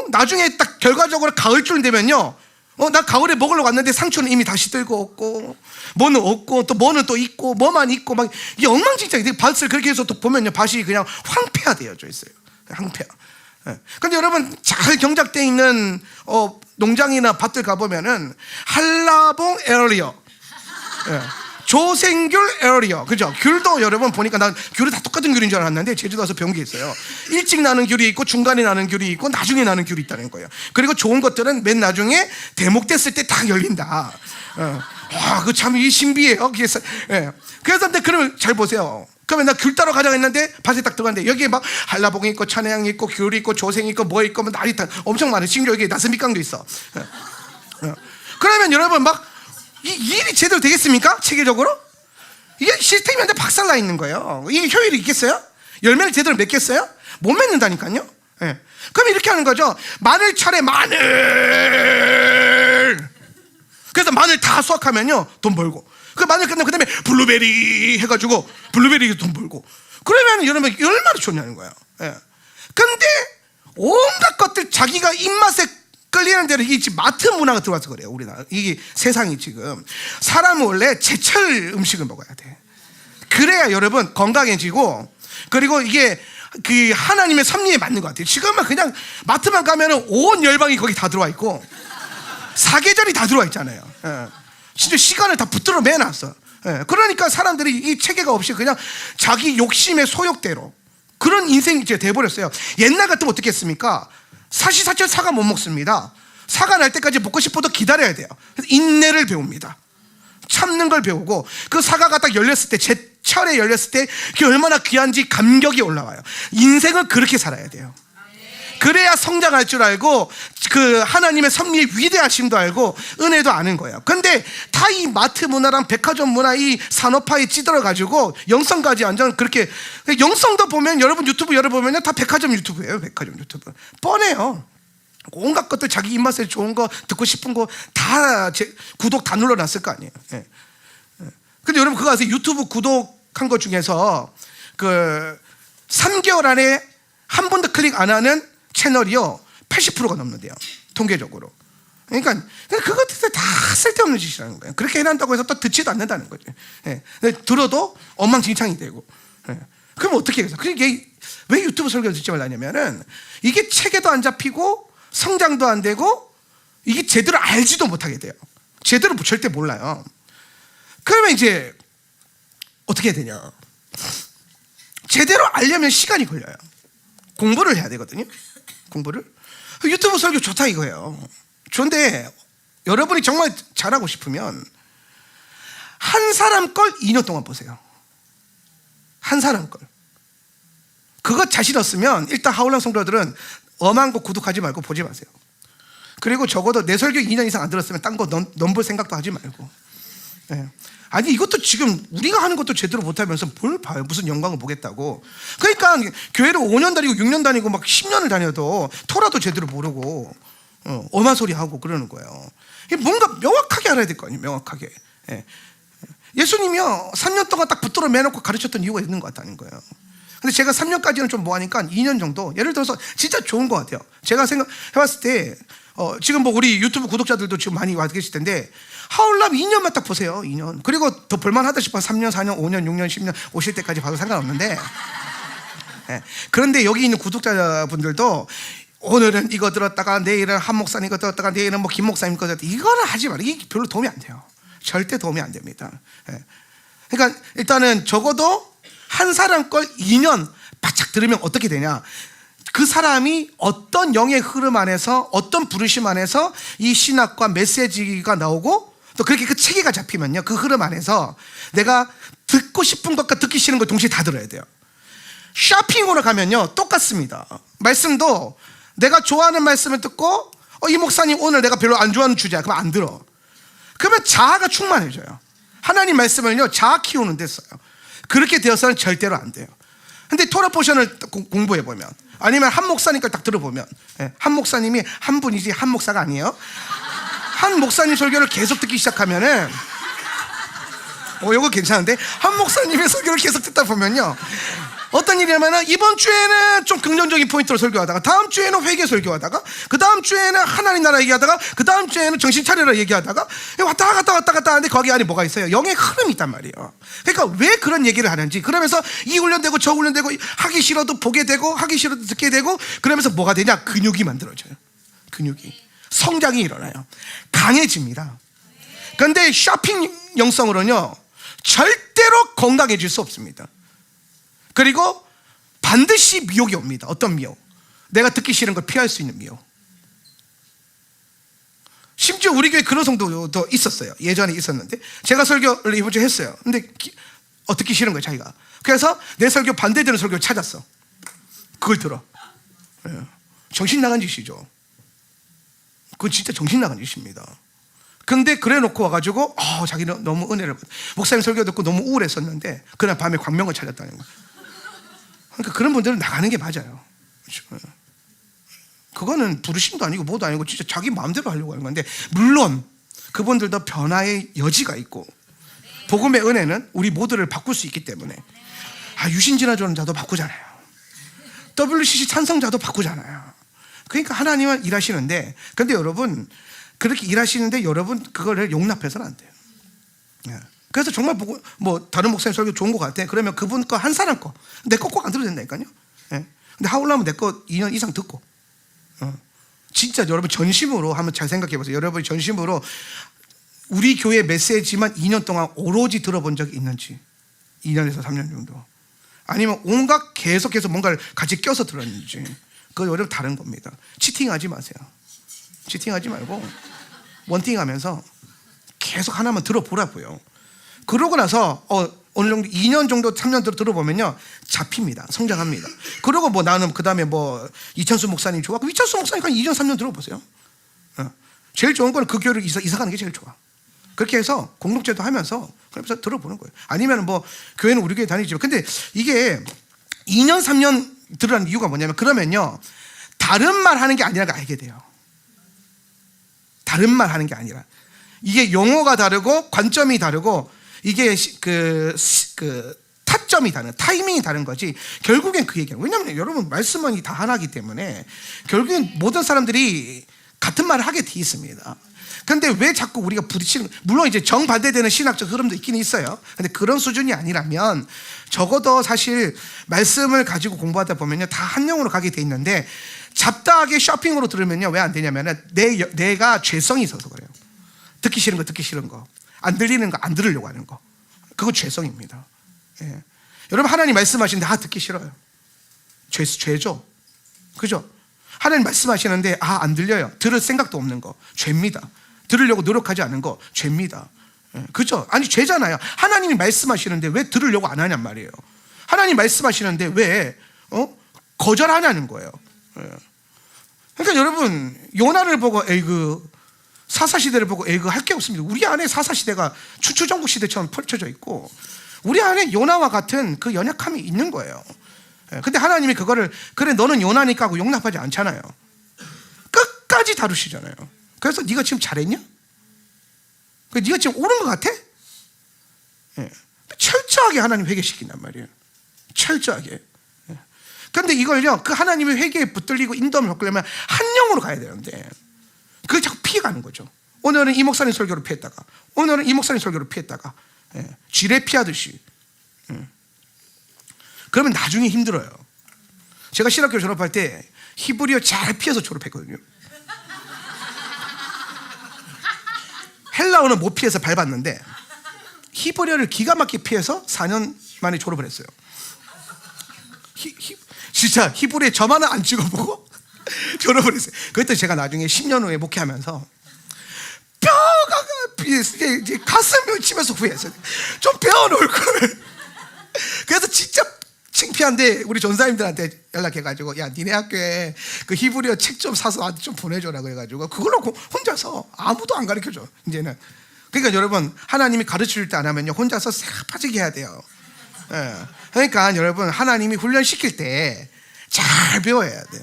나중에 딱 결과적으로 가을쯤 되면요, 나 가을에 먹으러 왔는데 상추는 이미 다시 들고 없고, 뭐는 없고, 또 뭐는 또 있고, 뭐만 있고, 막 이게 엉망진창이. 밭을 그렇게 해서 또 보면요, 밭이 그냥 황폐화되어져 있어요. 황폐화. 근데 여러분, 잘 경작되어 있는 농장이나 밭들 가보면은 한라봉 에어리어, 조생귤 에어리어, 그죠? 귤도 여러분 보니까 난 귤이 다 똑같은 귤인 줄 알았는데 제주도 와서 배운 게 있어요. 일찍 나는 귤이 있고, 중간에 나는 귤이 있고, 나중에 나는 귤이 있다는 거예요. 그리고 좋은 것들은 맨 나중에 대목됐을 때 딱 열린다. 와, 그 참 이 신비해요. 그래서 근데 그러면 잘 보세요. 그러면 나 귤 따러 가자고 했는데 밭에 딱 들어갔는데 여기에 막 한라봉이 있고, 천혜향이 있고, 귤이 있고, 조생이 있고, 뭐 있고, 뭐 날이 다 엄청 많아요. 심지어 여기 나스미깡도 있어. 그러면 여러분 막 이 일이 제대로 되겠습니까? 체계적으로? 이게 시스템이 완전 박살나 있는 거예요. 이게 효율이 있겠어요? 열매를 제대로 맺겠어요? 못 맺는다니까요. 그럼 이렇게 하는 거죠. 마늘 차례 마늘. 그래서 마늘 다 수확하면요, 돈 벌고, 그 마늘 끝나면 그다음에 블루베리 해가지고 블루베리 돈 벌고, 그러면 여러분 얼마나 좋냐는 거예요. 근데 온갖 것들 자기가 입맛에 끌리는 대로 이 마트 문화가 들어와서 그래요. 우리나라 이게 세상이 지금, 사람은 원래 제철 음식을 먹어야 돼. 그래야 여러분 건강해지고, 그리고 이게 그 하나님의 섭리에 맞는 것 같아요. 지금은 그냥 마트만 가면은 온 열방이 거기 다 들어와 있고 사계절이 다 들어와 있잖아요. 진짜 시간을 다 붙들어 매놨어. 그러니까 사람들이 이 체계가 없이 그냥 자기 욕심의 소욕대로 그런 인생이 이제 돼버렸어요. 옛날 같으면 어떻게 했습니까? 사시사철 사과 못 먹습니다. 사과 날 때까지 먹고 싶어도 기다려야 돼요. 그래서 인내를 배웁니다. 참는 걸 배우고, 그 사과가 딱 열렸을 때, 제철에 열렸을 때 그게 얼마나 귀한지 감격이 올라와요. 인생은 그렇게 살아야 돼요. 그래야 성장할 줄 알고, 그 하나님의 섭리의 위대하심도 알고 은혜도 아는 거예요. 근데 다 이 마트 문화랑 백화점 문화, 이 산업화에 찌들어 가지고 영성까지 완전 그렇게, 영성도 보면 여러분 유튜브 열어보면 다 백화점 유튜브예요. 백화점 유튜브 뻔해요. 온갖 것들 자기 입맛에 좋은 거, 듣고 싶은 거 다 구독 다 눌러놨을 거 아니에요. 예. 근데 여러분 그거 아세요? 유튜브 구독한 것 중에서 그 3개월 안에 한 번도 클릭 안 하는 채널이요 80%가 넘는데요, 통계적으로. 그러니까 그것들 다 쓸데없는 짓이라는 거예요. 그렇게 해낸다고 해서 또 듣지도 않는다는 거죠. 예. 들어도 엉망진창이 되고. 예. 그럼 어떻게 해서? 그게 왜 유튜브 설교를 듣지 말라냐면은, 이게 체계도 안 잡히고 성장도 안 되고 이게 제대로 알지도 못하게 돼요. 제대로 절대 몰라요. 그러면 이제 어떻게 해야 되냐? 제대로 알려면 시간이 걸려요. 공부를 해야 되거든요. 공부를. 유튜브 설교 좋다 이거예요. 좋은데 여러분이 정말 잘하고 싶으면 한 사람 걸 2년 동안 보세요. 한 사람 걸. 그거 자신 없으면 일단 하울람 성도들은 엄한 거 구독하지 말고 보지 마세요. 그리고 적어도 내 설교 2년 이상 안 들었으면 딴 거 넘볼 생각도 하지 말고. 예. 아니 이것도 지금 우리가 하는 것도 제대로 못하면서 뭘 봐요? 무슨 영광을 보겠다고. 그러니까 교회를 5년 다니고 6년 다니고 막 10년을 다녀도 토라도 제대로 모르고 엄한 소리 하고 그러는 거예요. 뭔가 명확하게 알아야 될 거 아니에요. 명확하게. 예. 예수님이요 3년 동안 딱 붙들어 매놓고 가르쳤던 이유가 있는 것 같다는 거예요. 근데 제가 3년까지는 좀 뭐하니까 2년 정도, 예를 들어서 진짜 좋은 것 같아요. 제가 생각해봤을 때 지금 뭐 우리 유튜브 구독자들도 지금 많이 와 계실 텐데, 하울람 2년만 딱 보세요. 2년. 그리고 더 볼만하다 싶어 3년, 4년, 5년, 6년, 10년 오실 때까지 봐도 상관없는데, 예. 그런데 여기 있는 구독자분들도 오늘은 이거 들었다가 내일은 한 목사님 이거 들었다가 내일은 뭐 김 목사님 거 들었다가, 이거는 하지 말아요. 이게 별로 도움이 안 돼요. 절대 도움이 안 됩니다. 예. 그러니까 일단은 적어도 한 사람 걸 2년 바짝 들으면 어떻게 되냐? 그 사람이 어떤 영의 흐름 안에서, 어떤 부르심 안에서 이 신학과 메시지가 나오고, 또 그렇게 그 체계가 잡히면요, 그 흐름 안에서 내가 듣고 싶은 것과 듣기 싫은 걸 동시에 다 들어야 돼요. 쇼핑으로 가면요 똑같습니다. 말씀도 내가 좋아하는 말씀을 듣고 이 목사님 오늘 내가 별로 안 좋아하는 주제야, 그럼 안 들어. 그러면 자아가 충만해져요. 하나님 말씀을요 자아 키우는 데 써요. 그렇게 되어서는 절대로 안 돼요. 근데 토라 포션을 공부해 보면, 아니면 한 목사님 걸 딱 들어보면, 한 목사님이 한 분이지 한 목사가 아니에요. 한 목사님 설교를 계속 듣기 시작하면은, 이거 괜찮은데? 한 목사님의 설교를 계속 듣다 보면요, 어떤 일이냐면은 이번 주에는 좀 긍정적인 포인트로 설교하다가, 다음 주에는 회개 설교하다가, 그 다음 주에는 하나님 나라 얘기하다가, 그 다음 주에는 정신 차려라 얘기하다가, 왔다 갔다 하는데 거기 안에 뭐가 있어요? 영의 흐름이 있단 말이에요. 그러니까 왜 그런 얘기를 하는지, 그러면서 이 훈련되고 저 훈련되고, 하기 싫어도 보게 되고 하기 싫어도 듣게 되고, 그러면서 뭐가 되냐? 근육이 만들어져요. 근육이, 성장이 일어나요. 강해집니다. 그런데 쇼핑 영성으로는요 절대로 건강해질 수 없습니다. 그리고 반드시 미혹이 옵니다. 어떤 미혹? 내가 듣기 싫은 걸 피할 수 있는 미혹. 심지어 우리 교회 그런 성도도 있었어요. 예전에 있었는데, 제가 설교를 이번 주에 했어요. 근데 듣기 싫은 거예요, 자기가. 그래서 내 설교 반대되는 설교를 찾았어. 그걸 들어. 정신 나간 짓이죠. 그건 진짜 정신 나간 짓입니다. 근데 그래 놓고 와가지고 자기는 너무 은혜를 받, 목사님 설교 듣고 너무 우울했었는데 그날 밤에 광명을 찾았다는 거예요. 그러니까 그런 분들은 나가는 게 맞아요. 그거는 부르심도 아니고 뭐도 아니고 진짜 자기 마음대로 하려고 하는 건데, 물론 그분들도 변화의 여지가 있고, 복음의 은혜는 우리 모두를 바꿀 수 있기 때문에, 유신진화조는 자도 바꾸잖아요. WCC 찬성자도 바꾸잖아요. 그러니까 하나님은 일하시는데, 근데 여러분 그렇게 일하시는데 여러분 그거를 용납해서는 안 돼요. 그래서 정말 보고 뭐 다른 목사님 설교 좋은 것 같아. 그러면 그분 거 한 사람 거, 내 거 꼭 안 들어도 된다니까요. 근데 하울라면 내 거 2년 이상 듣고, 진짜 여러분 전심으로 한번 잘 생각해 보세요. 여러분이 전심으로 우리 교회 메시지만 2년 동안 오로지 들어본 적이 있는지, 2년에서 3년 정도, 아니면 온갖 계속해서 뭔가를 같이 껴서 들었는지, 그거 여러분 다른 겁니다. 치팅하지 마세요. 치팅하지 말고 원팅하면서 계속 하나만 들어보라고요. 그러고 나서 어느 정도 2년 정도 3년 들어보면요 잡힙니다. 성장합니다. 그리고 뭐 나는 그 다음에 뭐 이천수 목사님 좋아. 그럼 이천수 목사님 한 2년 3년 들어보세요. 제일 좋은 건 그 교회를 이사 가는 게 제일 좋아. 그렇게 해서 공동체도 하면서 그러면서 들어보는 거예요. 아니면 뭐 교회는 우리 교회 다니지만 근데 이게 2년 3년 들으라는 이유가 뭐냐면 그러면요 다른 말 하는 게 아니라는 걸 알게 돼요. 다른 말 하는 게 아니라 이게 용어가 다르고 관점이 다르고 이게 그 타점이 다른 타이밍이 다른 거지. 결국엔 그 얘기예요. 왜냐하면 여러분 말씀은 다 하나이기 때문에 결국엔 모든 사람들이 같은 말을 하게 돼 있습니다. 근데 왜 자꾸 우리가 부딪히는, 물론 이제 정반대되는 신학적 흐름도 있긴 있어요. 근데 그런 수준이 아니라면 적어도 사실 말씀을 가지고 공부하다 보면요 다 한 영으로 가게 돼 있는데 잡다하게 쇼핑으로 들으면요 왜 안 되냐면 내가 죄성이 있어서 그래요. 듣기 싫은 거 듣기 싫은 거, 안 들리는 거 안 들으려고 하는 거, 그거 죄성입니다. 예. 여러분 하나님 말씀하시는데 듣기 싫어요. 죄죠. 그죠? 하나님 말씀하시는데 안 들려요. 들을 생각도 없는 거 죄입니다. 들으려고 노력하지 않은 거 죄입니다. 예. 그죠? 아니 죄잖아요. 하나님이 말씀하시는데 왜 들으려고 안 하냔 말이에요. 하나님 말씀하시는데 왜 거절하냐는 거예요. 예. 그러니까 여러분 요나를 보고 에이그 사사시대를 보고 에이그 할 게 없습니다. 우리 안에 사사시대가 추추전국시대처럼 펼쳐져 있고 우리 안에 요나와 같은 그 연약함이 있는 거예요. 근데 하나님이 그거를 그래 너는 요나니까 하고 용납하지 않잖아요. 끝까지 다루시잖아요. 그래서 네가 지금 잘했냐? 네가 지금 옳은 것 같아? 철저하게 하나님 회개시킨단 말이에요. 철저하게. 그런데 이걸요 그 하나님의 회개에 붙들리고 인도함을 받으려면 한 영으로 가야 되는데 그걸 자꾸 피해가는 거죠. 오늘은 이 목사님 설교를 피했다가 오늘은 이 목사님 설교를 피했다가 쥐레 피하듯이. 그러면 나중에 힘들어요. 제가 신학교 졸업할 때 히브리어 잘 피해서 졸업했거든요. 헬라어는 못 피해서 밟았는데 히브리어를 기가 막히게 피해서 4년 만에 졸업을 했어요. 진짜 히브리어 점 하나 안 찍어보고 졸업을 했어요. 그랬더니 제가 나중에 10년 후에 목회하면서 뼈가 이제 가슴을 치면서 후회했어요. 좀 배워놓을 걸. 그래서 진짜 창피한데 우리 전사님들한테 연락해가지고 야 니네 학교에 그 히브리어 책 좀 사서 나한테 좀 보내줘라 그래가지고 그걸로 혼자서 아무도 안 가르쳐줘 이제는. 그러니까 여러분 하나님이 가르칠 때 안 하면요 혼자서 싹 빠지게 해야 돼요. 그러니까 여러분 하나님이 훈련시킬 때 잘 배워야 돼요.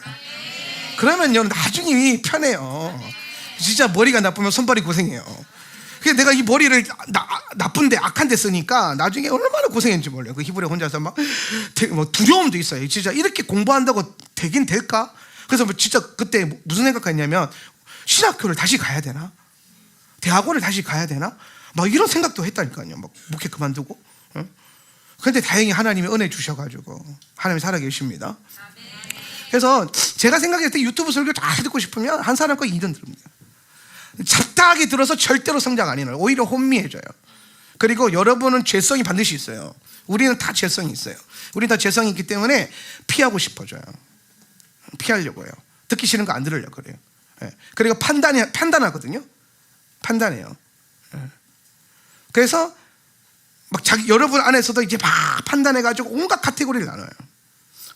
그러면요 나중에 편해요. 진짜 머리가 나쁘면 손발이 고생해요. 그래서 내가 이 머리를 나쁜데 악한데 쓰니까 나중에 얼마나 고생했는지 몰라요. 그 히브리어 혼자서 막 두려움도 있어요. 진짜 이렇게 공부한다고 되긴 될까? 그래서 진짜 그때 무슨 생각했냐면 신학교를 다시 가야 되나? 대학원을 다시 가야 되나? 막 이런 생각도 했다니까요. 막 목회 그만두고. 그런데 다행히 하나님이 은혜 주셔가지고 하나님이 살아계십니다. 그래서 제가 생각할 때 유튜브 설교 잘 듣고 싶으면 한 사람 거 2년 들읍니다. 잡다하게 들어서 절대로 성장 안 해요. 오히려 혼미해져요. 그리고 여러분은 죄성이 반드시 있어요. 우리는 다 죄성이 있어요. 우리는 다 죄성이 있기 때문에 피하고 싶어져요. 피하려고 해요. 듣기 싫은 거 안 들으려고 그래요. 그리고 판단하거든요. 판단해요. 그래서 막 여러분 안에서도 이제 막 판단해가지고 온갖 카테고리를 나눠요.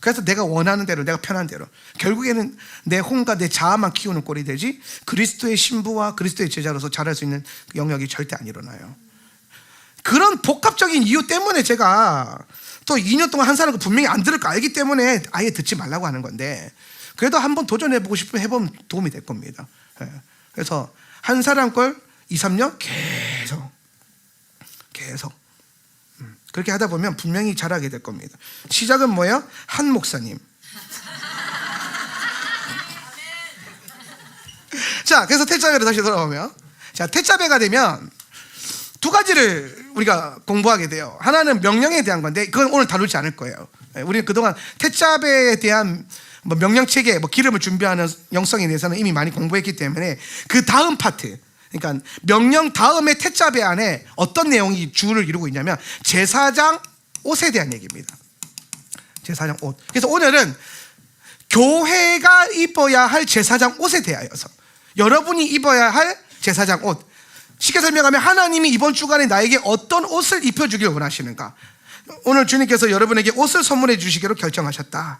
그래서 내가 원하는 대로 내가 편한 대로 결국에는 내 혼과 내 자아만 키우는 꼴이 되지 그리스도의 신부와 그리스도의 제자로서 자랄 수 있는 영역이 절대 안 일어나요. 그런 복합적인 이유 때문에 제가 또 2년 동안 한 사람 분명히 안 들을 거 알기 때문에 아예 듣지 말라고 하는 건데 그래도 한번 도전해보고 싶으면 해보면 도움이 될 겁니다. 그래서 한 사람 걸 2, 3년 계속 그렇게 하다 보면 분명히 잘하게 될 겁니다. 시작은 뭐예요? 한 목사님. 자, 그래서 태자배로 다시 돌아오면 자, 태자배가 되면 두 가지를 우리가 공부하게 돼요. 하나는 명령에 대한 건데 그건 오늘 다루지 않을 거예요. 우리는 그동안 태자배에 대한 명령체계, 기름을 준비하는 영성에 대해서는 이미 많이 공부했기 때문에 그 다음 파트, 그러니까 명령 다음에 태자배 안에 어떤 내용이 주를 이루고 있냐면 제사장 옷에 대한 얘기입니다. 제사장 옷. 그래서 오늘은 교회가 입어야 할 제사장 옷에 대하여서, 여러분이 입어야 할 제사장 옷, 쉽게 설명하면 하나님이 이번 주간에 나에게 어떤 옷을 입혀주길 원하시는가, 오늘 주님께서 여러분에게 옷을 선물해 주시기로 결정하셨다.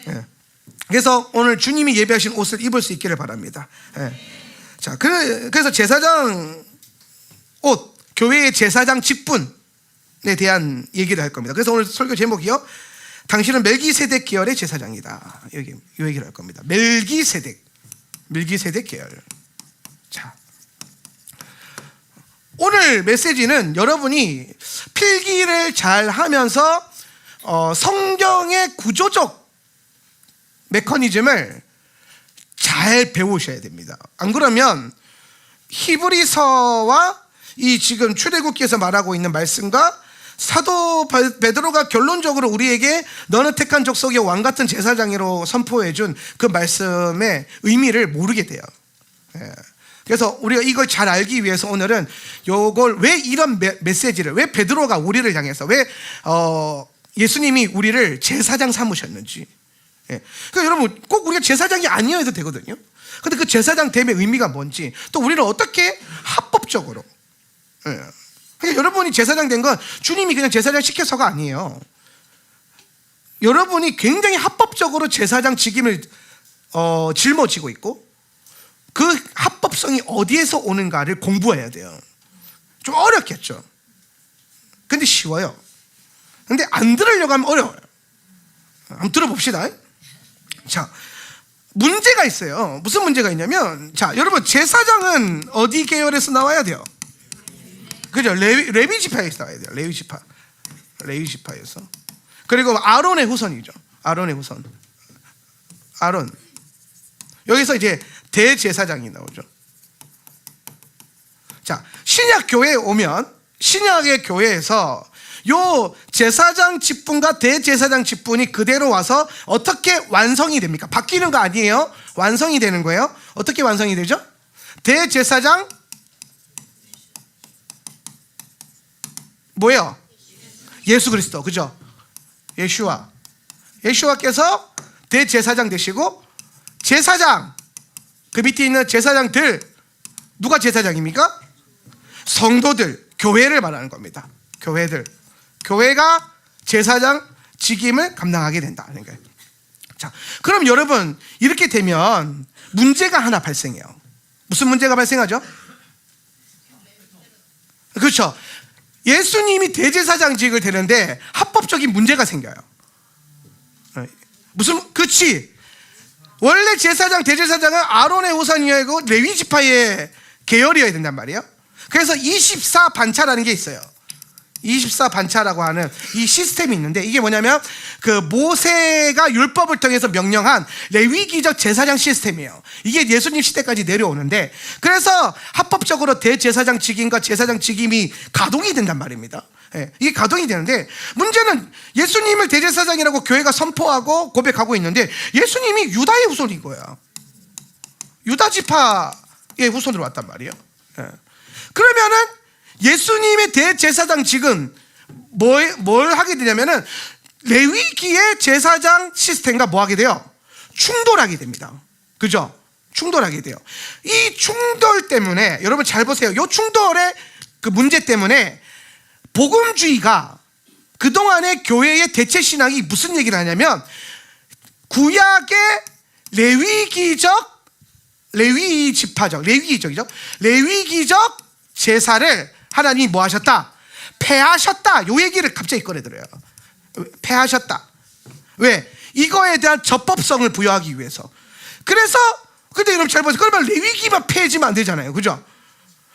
예. 그래서 오늘 주님이 예배하신 옷을 입을 수 있기를 바랍니다. 예. 자, 그래서 제사장 옷, 교회의 제사장 직분에 대한 얘기를 할 겁니다. 그래서 오늘 설교 제목이요, 당신은 멜기세덱 계열의 제사장이다. 이 얘기를 할 겁니다. 멜기세덱 계열. 자, 오늘 메시지는 여러분이 필기를 잘 하면서 성경의 구조적 메커니즘을 잘 배우셔야 됩니다. 안 그러면 히브리서와 이 지금 출애굽기에서 말하고 있는 말씀과 사도 베드로가 결론적으로 우리에게 너는 택한 족속의 왕 같은 제사장으로 선포해 준 그 말씀의 의미를 모르게 돼요. 예. 그래서 우리가 이걸 잘 알기 위해서 오늘은 요걸, 왜 이런 메시지를, 왜 베드로가 우리를 향해서, 왜 예수님이 우리를 제사장 삼으셨는지. 예. 그러니까 여러분, 꼭 우리가 제사장이 아니어도 되거든요. 근데 그 제사장 됨의 의미가 뭔지, 또 우리를 어떻게 합법적으로, 예. 그러니까 여러분이 제사장 된 건 주님이 그냥 제사장 시켜서가 아니에요. 여러분이 굉장히 합법적으로 제사장 직임을 짊어지고 있고, 그 합법성이 어디에서 오는가를 공부해야 돼요. 좀 어렵겠죠. 근데 쉬워요. 근데 안 들으려고 하면 어려워요. 한번 들어봅시다. 자, 문제가 있어요. 무슨 문제가 있냐면, 자, 여러분, 제사장은 어디 계열에서 나와야 돼요? 그죠? 레위 지파에서 나와야 돼요. 레위 지파에서. 그리고 아론의 후손이죠. 아론의 후손. 아론. 여기서 이제 대제사장이 나오죠. 자, 신약 교회에 오면, 신약의 교회에서 요 제사장 직분과 대제사장 직분이 그대로 와서 어떻게 완성이 됩니까? 바뀌는 거 아니에요. 완성이 되는 거예요. 어떻게 완성이 되죠? 대제사장 뭐예요? 예수 그리스도, 그죠? 예수와께서 대제사장 되시고, 제사장, 그 밑에 있는 제사장들, 누가 제사장입니까? 성도들, 교회를 말하는 겁니다. 교회가 제사장 직임을 감당하게 된다. 그러니까. 자, 그럼 여러분, 이렇게 되면 문제가 하나 발생해요. 무슨 문제가 발생하죠? 그렇죠. 예수님이 대제사장직을 되는데 합법적인 문제가 생겨요. 그렇지. 원래 제사장, 대제사장은 아론의 후손이고 레위 지파의 계열이어야 된단 말이에요. 그래서 24반차라는 게 있어요. 24반차라고 하는 이 시스템이 있는데, 이게 뭐냐면 그 모세가 율법을 통해서 명령한 레위기적 제사장 시스템이에요. 이게 예수님 시대까지 내려오는데, 그래서 합법적으로 대제사장 직임과 제사장 직임이 가동이 된단 말입니다. 예, 이게 가동이 되는데, 문제는 예수님을 대제사장이라고 교회가 선포하고 고백하고 있는데, 예수님이 유다의 후손인 거야. 유다 지파의 후손으로 왔단 말이에요. 예. 그러면은 예수님의 대제사장직은 뭘 하게 되냐면은 레위기의 제사장 시스템과 뭐 하게 돼요? 충돌하게 됩니다. 그죠? 충돌하게 돼요. 이 충돌 때문에, 여러분 잘 보세요. 이 충돌의 그 문제 때문에 복음주의가 그동안의 교회의 대체 신앙이 무슨 얘기를 하냐면, 구약의 레위기적 제사를 하나님이 뭐 하셨다? 폐하셨다. 요 얘기를 갑자기 꺼내들어요. 폐하셨다. 왜? 이거에 대한 적법성을 부여하기 위해서. 그래서, 근데 여러분 잘 보세요. 그러면 레위기만 폐해지면 안 되잖아요. 그죠?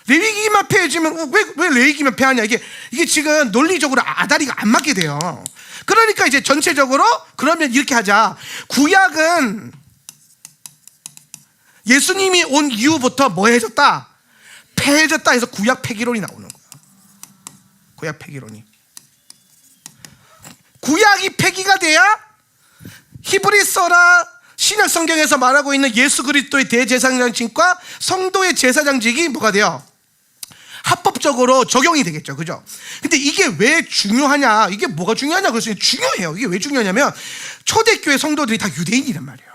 레위기만 폐해지면, 왜 레위기만 폐하냐? 이게 지금 논리적으로 아다리가 안 맞게 돼요. 그러니까 이제 전체적으로, 그러면 이렇게 하자. 구약은 예수님이 온 이후부터 뭐 해졌다? 폐해졌다 해서 구약 폐기론이 나오는 거야. 구약 폐기론이. 구약이 폐기가 돼야 히브리서나 신약 성경에서 말하고 있는 예수 그리스도의 대제사장직과 성도의 제사장직이 뭐가 돼요? 합법적으로 적용이 되겠죠. 그죠? 근데 이게 왜 중요하냐? 이게 뭐가 중요하냐? 그래서 중요해요. 이게 왜 중요하냐면 초대교회 성도들이 다 유대인이란 말이에요.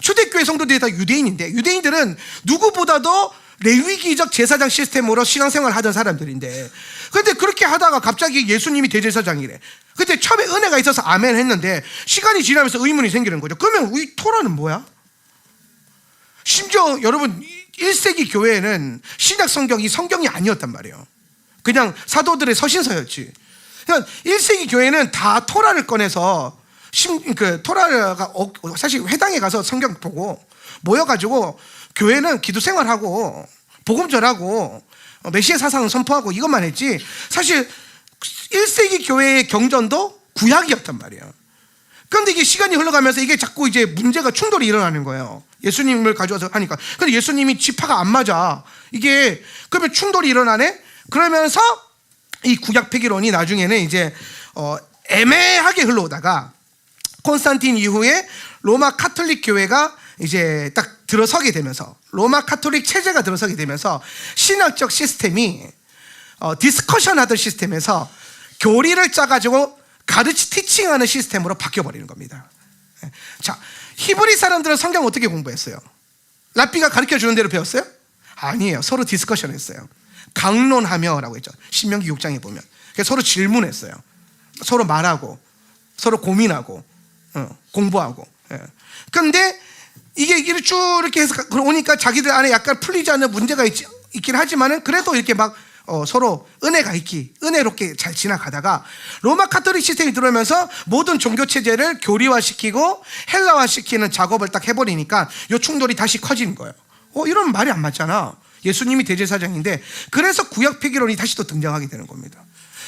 초대교회 성도들이 다 유대인인데 유대인들은 누구보다도 레위기적 제사장 시스템으로 신앙생활을 하던 사람들인데 근데 그렇게 하다가 갑자기 예수님이 대제사장이래. 근데 처음에 은혜가 있어서 아멘 했는데 시간이 지나면서 의문이 생기는 거죠. 그러면 이 토라는 뭐야? 심지어 여러분 1세기 교회에는 신약 성경이 성경이 아니었단 말이에요. 그냥 사도들의 서신서였지. 그러니까 1세기 교회는 다 토라를 꺼내서 토라가 사실 회당에 가서 성경 보고 모여가지고 교회는 기도 생활하고 복음 전하고 메시아 사상을 선포하고 이것만 했지 사실 1세기 교회의 경전도 구약이었단 말이에요. 그런데 이게 시간이 흘러가면서 이게 자꾸 이제 문제가 충돌이 일어나는 거예요. 예수님을 가져와서 하니까. 근데 예수님이 지파가 안 맞아. 이게 그러면 충돌이 일어나네? 그러면서 이 구약 폐기론이 나중에는 이제 애매하게 흘러오다가 콘스탄틴 이후에 로마 카톨릭 교회가 이제 딱 들어서게 되면서 로마 카톨릭 체제가 들어서게 되면서 신학적 시스템이 디스커션 하던 시스템에서 교리를 짜가지고 티칭하는 시스템으로 바뀌어버리는 겁니다. 자, 히브리 사람들은 성경 어떻게 공부했어요? 랍비가 가르쳐 주는 대로 배웠어요? 아니에요. 서로 디스커션 했어요. 강론하며 라고 했죠. 신명기 6장에 보면. 서로 질문했어요. 서로 말하고 서로 고민하고 공부하고. 그런데 이게 쭉 이렇게 해서 오니까 자기들 안에 약간 풀리지 않는 문제가 있긴 하지만은 그래도 이렇게 막 서로 은혜가 은혜롭게 잘 지나가다가 로마 카톨릭 시스템이 들어오면서 모든 종교 체제를 교리화시키고 헬라화시키는 작업을 딱 해버리니까 이 충돌이 다시 커지는 거예요. 이러면 말이 안 맞잖아. 예수님이 대제사장인데. 그래서 구약 폐기론이 다시 또 등장하게 되는 겁니다.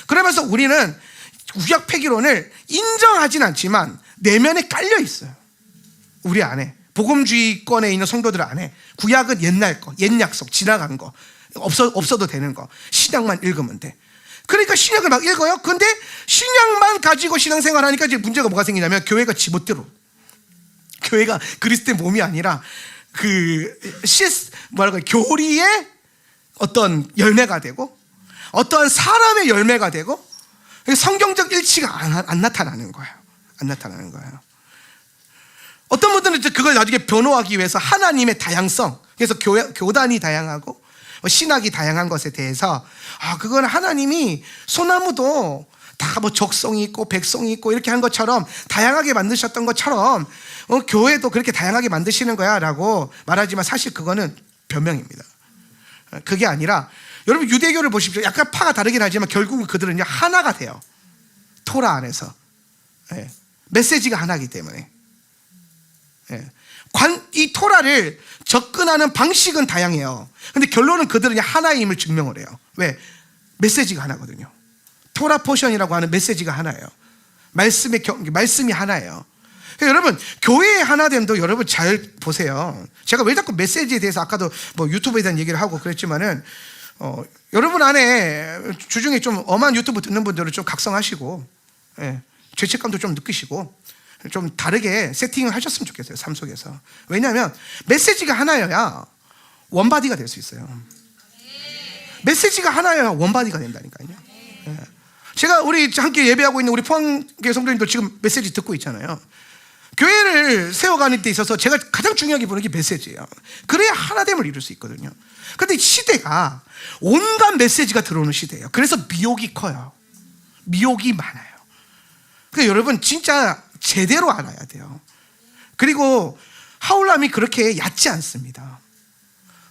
그러면서 우리는 구약 폐기론을 인정하진 않지만 내면에 깔려 있어요. 우리 안에 복음주의권에 있는 성도들 안에 구약은 옛날 거, 옛 약속, 지나간 거, 없어도 되는 거, 신약만 읽으면 돼. 그러니까 신약을 막 읽어요. 근데 신약만 가지고 신앙생활 하니까 이제 문제가 뭐가 생기냐면 교회가 지멋대로, 교회가 그리스도의 몸이 아니라 교리의 어떤 열매가 되고 어떠한 사람의 열매가 되고 성경적 일치가 안 나타나는 거예요. 안 나타나는 거예요. 어떤 분들은 그걸 나중에 변호하기 위해서 하나님의 다양성, 그래서 교단이 다양하고 신학이 다양한 것에 대해서 그건 하나님이 소나무도 다 뭐 적성이 있고 백성이 있고 이렇게 한 것처럼 다양하게 만드셨던 것처럼 교회도 그렇게 다양하게 만드시는 거야 라고 말하지만 사실 그거는 변명입니다. 그게 아니라 여러분 유대교를 보십시오. 약간 파가 다르긴 하지만 결국은 그들은 하나가 돼요. 토라 안에서. 메시지가 하나이기 때문에. 이 토라를 접근하는 방식은 다양해요. 근데 결론은 그들은 하나임을 증명을 해요. 왜? 메시지가 하나거든요. 토라 포션이라고 하는 메시지가 하나예요. 말씀이 하나예요. 여러분 교회의 하나됨도 여러분 잘 보세요. 제가 왜 자꾸 메시지에 대해서 아까도 뭐 유튜브에 대한 얘기를 하고 그랬지만은 여러분 안에 주중에 좀 엄한 유튜브 듣는 분들은 좀 각성하시고 죄책감도 좀 느끼시고 좀 다르게 세팅을 하셨으면 좋겠어요. 삶 속에서. 왜냐하면 메시지가 하나여야 원바디가 될 수 있어요. 메시지가 하나여야 원바디가 된다니까요. 제가 우리 함께 예배하고 있는 우리 포항교회 성도님들 지금 메시지 듣고 있잖아요. 교회를 세워가는 데 있어서 제가 가장 중요하게 보는 게 메시지예요. 그래야 하나됨을 이룰 수 있거든요. 그런데 시대가 온갖 메시지가 들어오는 시대예요. 그래서 미혹이 커요. 미혹이 많아요. 그러니까 여러분 진짜 제대로 알아야 돼요. 그리고 하울람이 그렇게 얕지 않습니다.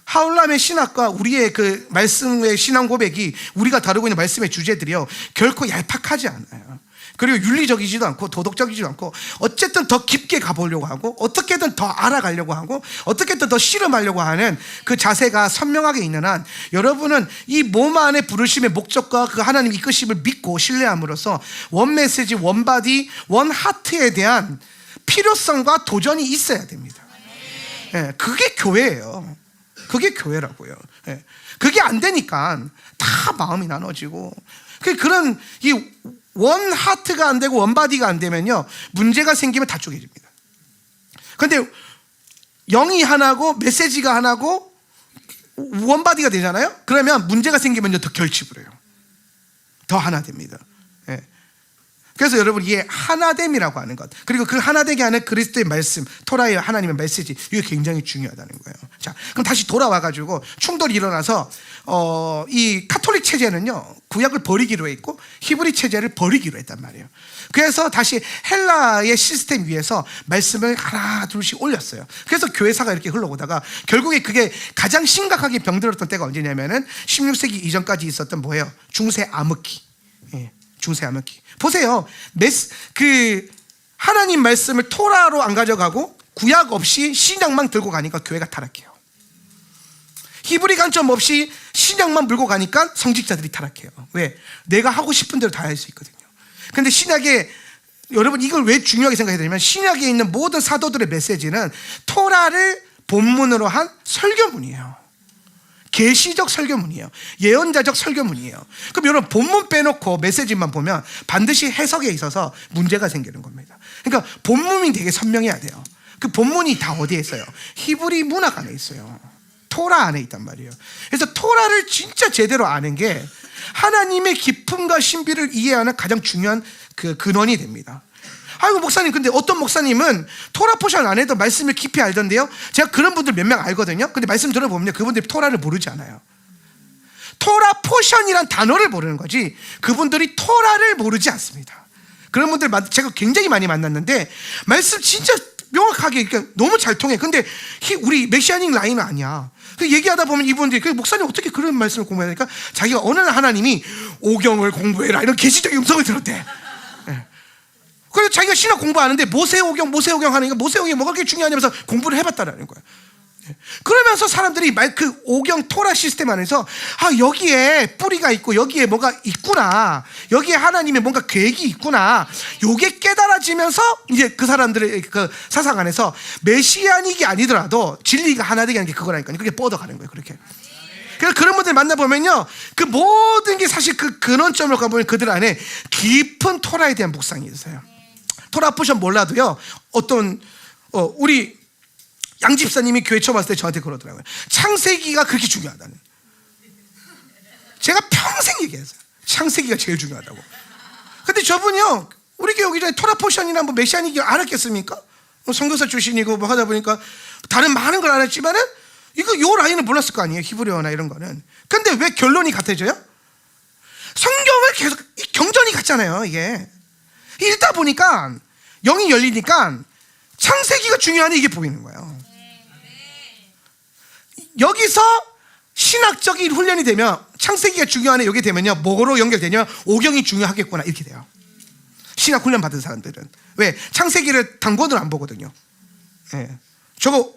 하울람의 신학과 우리의 그 말씀의 신앙 고백이 우리가 다루고 있는 말씀의 주제들이요 결코 얄팍하지 않아요. 그리고 윤리적이지도 않고 도덕적이지도 않고 어쨌든 더 깊게 가보려고 하고 어떻게든 더 알아가려고 하고 어떻게든 더 실험하려고 하는 그 자세가 선명하게 있는 한 여러분은 이 몸 안에 부르심의 목적과 그 하나님 이끄심을 믿고 신뢰함으로써 원 메시지, 원 바디, 원 하트에 대한 필요성과 도전이 있어야 됩니다. 그게 교회예요. 그게 교회라고요. 그게 안 되니까 다 마음이 나눠지고 그런 이 원 하트가 안 되고 원 바디가 안 되면요 문제가 생기면 다 쪼개집니다. 그런데 영이 하나고 메시지가 하나고 원바디가 되잖아요. 그러면 문제가 생기면 더 결집을 해요. 더 하나 됩니다. 예. 그래서 여러분 이게 하나됨이라고 하는 것, 그리고 그 하나되게 하는 그리스도의 말씀, 토라의 하나님의 메시지, 이게 굉장히 중요하다는 거예요. 자, 그럼 다시 돌아와가지고 충돌이 일어나서 이 카톨릭 체제는요 구약을 버리기로 했고 히브리 체제를 버리기로 했단 말이에요. 그래서 다시 헬라의 시스템 위에서 말씀을 하나 둘씩 올렸어요. 그래서 교회사가 이렇게 흘러오다가 결국에 그게 가장 심각하게 병들었던 때가 언제냐면은 16세기 이전까지 있었던 뭐예요? 중세 암흑기. 예, 중세 암흑기. 보세요. 그 하나님 말씀을 토라로 안 가져가고 구약 없이 신약만 들고 가니까 교회가 타락해요. 히브리 관점 없이 신약만 물고 가니까 성직자들이 타락해요. 왜? 내가 하고 싶은 대로 다 할 수 있거든요. 근데 신약에, 여러분 이걸 왜 중요하게 생각해야 되냐면 신약에 있는 모든 사도들의 메시지는 토라를 본문으로 한 설교문이에요. 계시적 설교문이에요. 예언자적 설교문이에요. 그럼 여러분 본문 빼놓고 메시지만 보면 반드시 해석에 있어서 문제가 생기는 겁니다. 그러니까 본문이 되게 선명해야 돼요. 그 본문이 다 어디에 있어요? 히브리 문학 안에 있어요. 토라 안에 있단 말이에요. 그래서 토라를 진짜 제대로 아는 게 하나님의 기품과 신비를 이해하는 가장 중요한 그 근원이 됩니다. 아이고 목사님, 근데 어떤 목사님은 토라 포션 안 해도 말씀을 깊이 알던데요. 제가 그런 분들 몇 명 알거든요. 근데 말씀 들어보면 그분들이 토라를 모르지 않아요. 토라 포션이란 단어를 모르는 거지 그분들이 토라를 모르지 않습니다. 그런 분들 제가 굉장히 많이 만났는데 말씀 진짜 명확하게, 그러니까 너무 잘 통해. 근데 우리 메시아닉 라인은 아니야. 그 얘기하다 보면 이분들이 목사님 어떻게 그런 말씀을 공부해야 되니까 자기가 어느 날 하나님이 오경을 공부해라 이런 계시적인 음성을 들었대. 예. 그래서 자기가 신학 공부하는데 모세오경 하니까 모세오경이 뭐가 그렇게 중요하냐면서 공부를 해봤다라는 거야. 예. 그러면서 사람들이 그 오경 토라 시스템 안에서 여기에 뿌리가 있고 여기에 뭐가 있구나, 여기에 하나님의 뭔가 계획이 있구나, 요게 깨달아지면서 이제 그 사람들의 그 사상 안에서 메시아닉이 아니더라도 진리가 하나 되게 하는 게 그거라니까요. 그게 뻗어가는 거예요. 그렇게. 그래서 그런 분들 만나보면요 그 모든 게 사실 그 근원점으로 가보면 그들 안에 깊은 토라에 대한 묵상이 있어요. 토라 포션 몰라도요 우리 양 집사님이 교회 처음 왔을 때 저한테 그러더라고요. 창세기가 그렇게 중요하다는. 제가 평생 얘기했어요. 창세기가 제일 중요하다고. 근데 저분이요 우리 교회 오기 전에 토라 포션이나 뭐 메시아닉이 알았겠습니까? 선교사 출신이고 뭐 하다 보니까 다른 많은 걸 알았지만은 요 라인을 몰랐을 거 아니에요. 히브리어나 이런 거는. 근데 왜 결론이 같아져요? 성경을 계속 경전이 같잖아요. 이게 읽다 보니까 영이 열리니까 창세기가 중요하니 이게 보이는 거예요. 여기서 신학적인 훈련이 되면 창세기가 중요하네 여기 되면요 뭐로 연결되냐, 오경이 중요하겠구나 이렇게 돼요. 신학 훈련 받은 사람들은. 왜? 창세기를 단권으로 안 보거든요. 예. 저거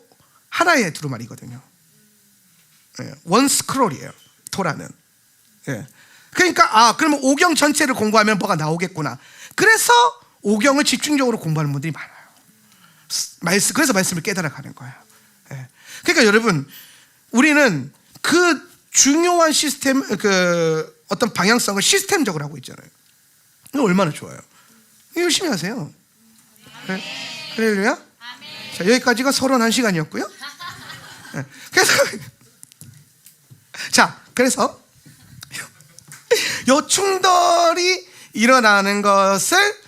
하나의 두루마리거든요. 예. 원 스크롤이에요 토라는. 예. 그러니까 그러면 오경 전체를 공부하면 뭐가 나오겠구나. 그래서 오경을 집중적으로 공부하는 분들이 많아요. 그래서 말씀을 깨달아가는 거예요. 예. 그러니까 여러분 우리는 그 중요한 시스템, 그 어떤 방향성을 시스템적으로 하고 있잖아요. 이거 얼마나 좋아요. 열심히 하세요. 네. 할렐루야. 자, 여기까지가 31시간이었고요. 네. 그래서 요 충돌이 일어나는 것을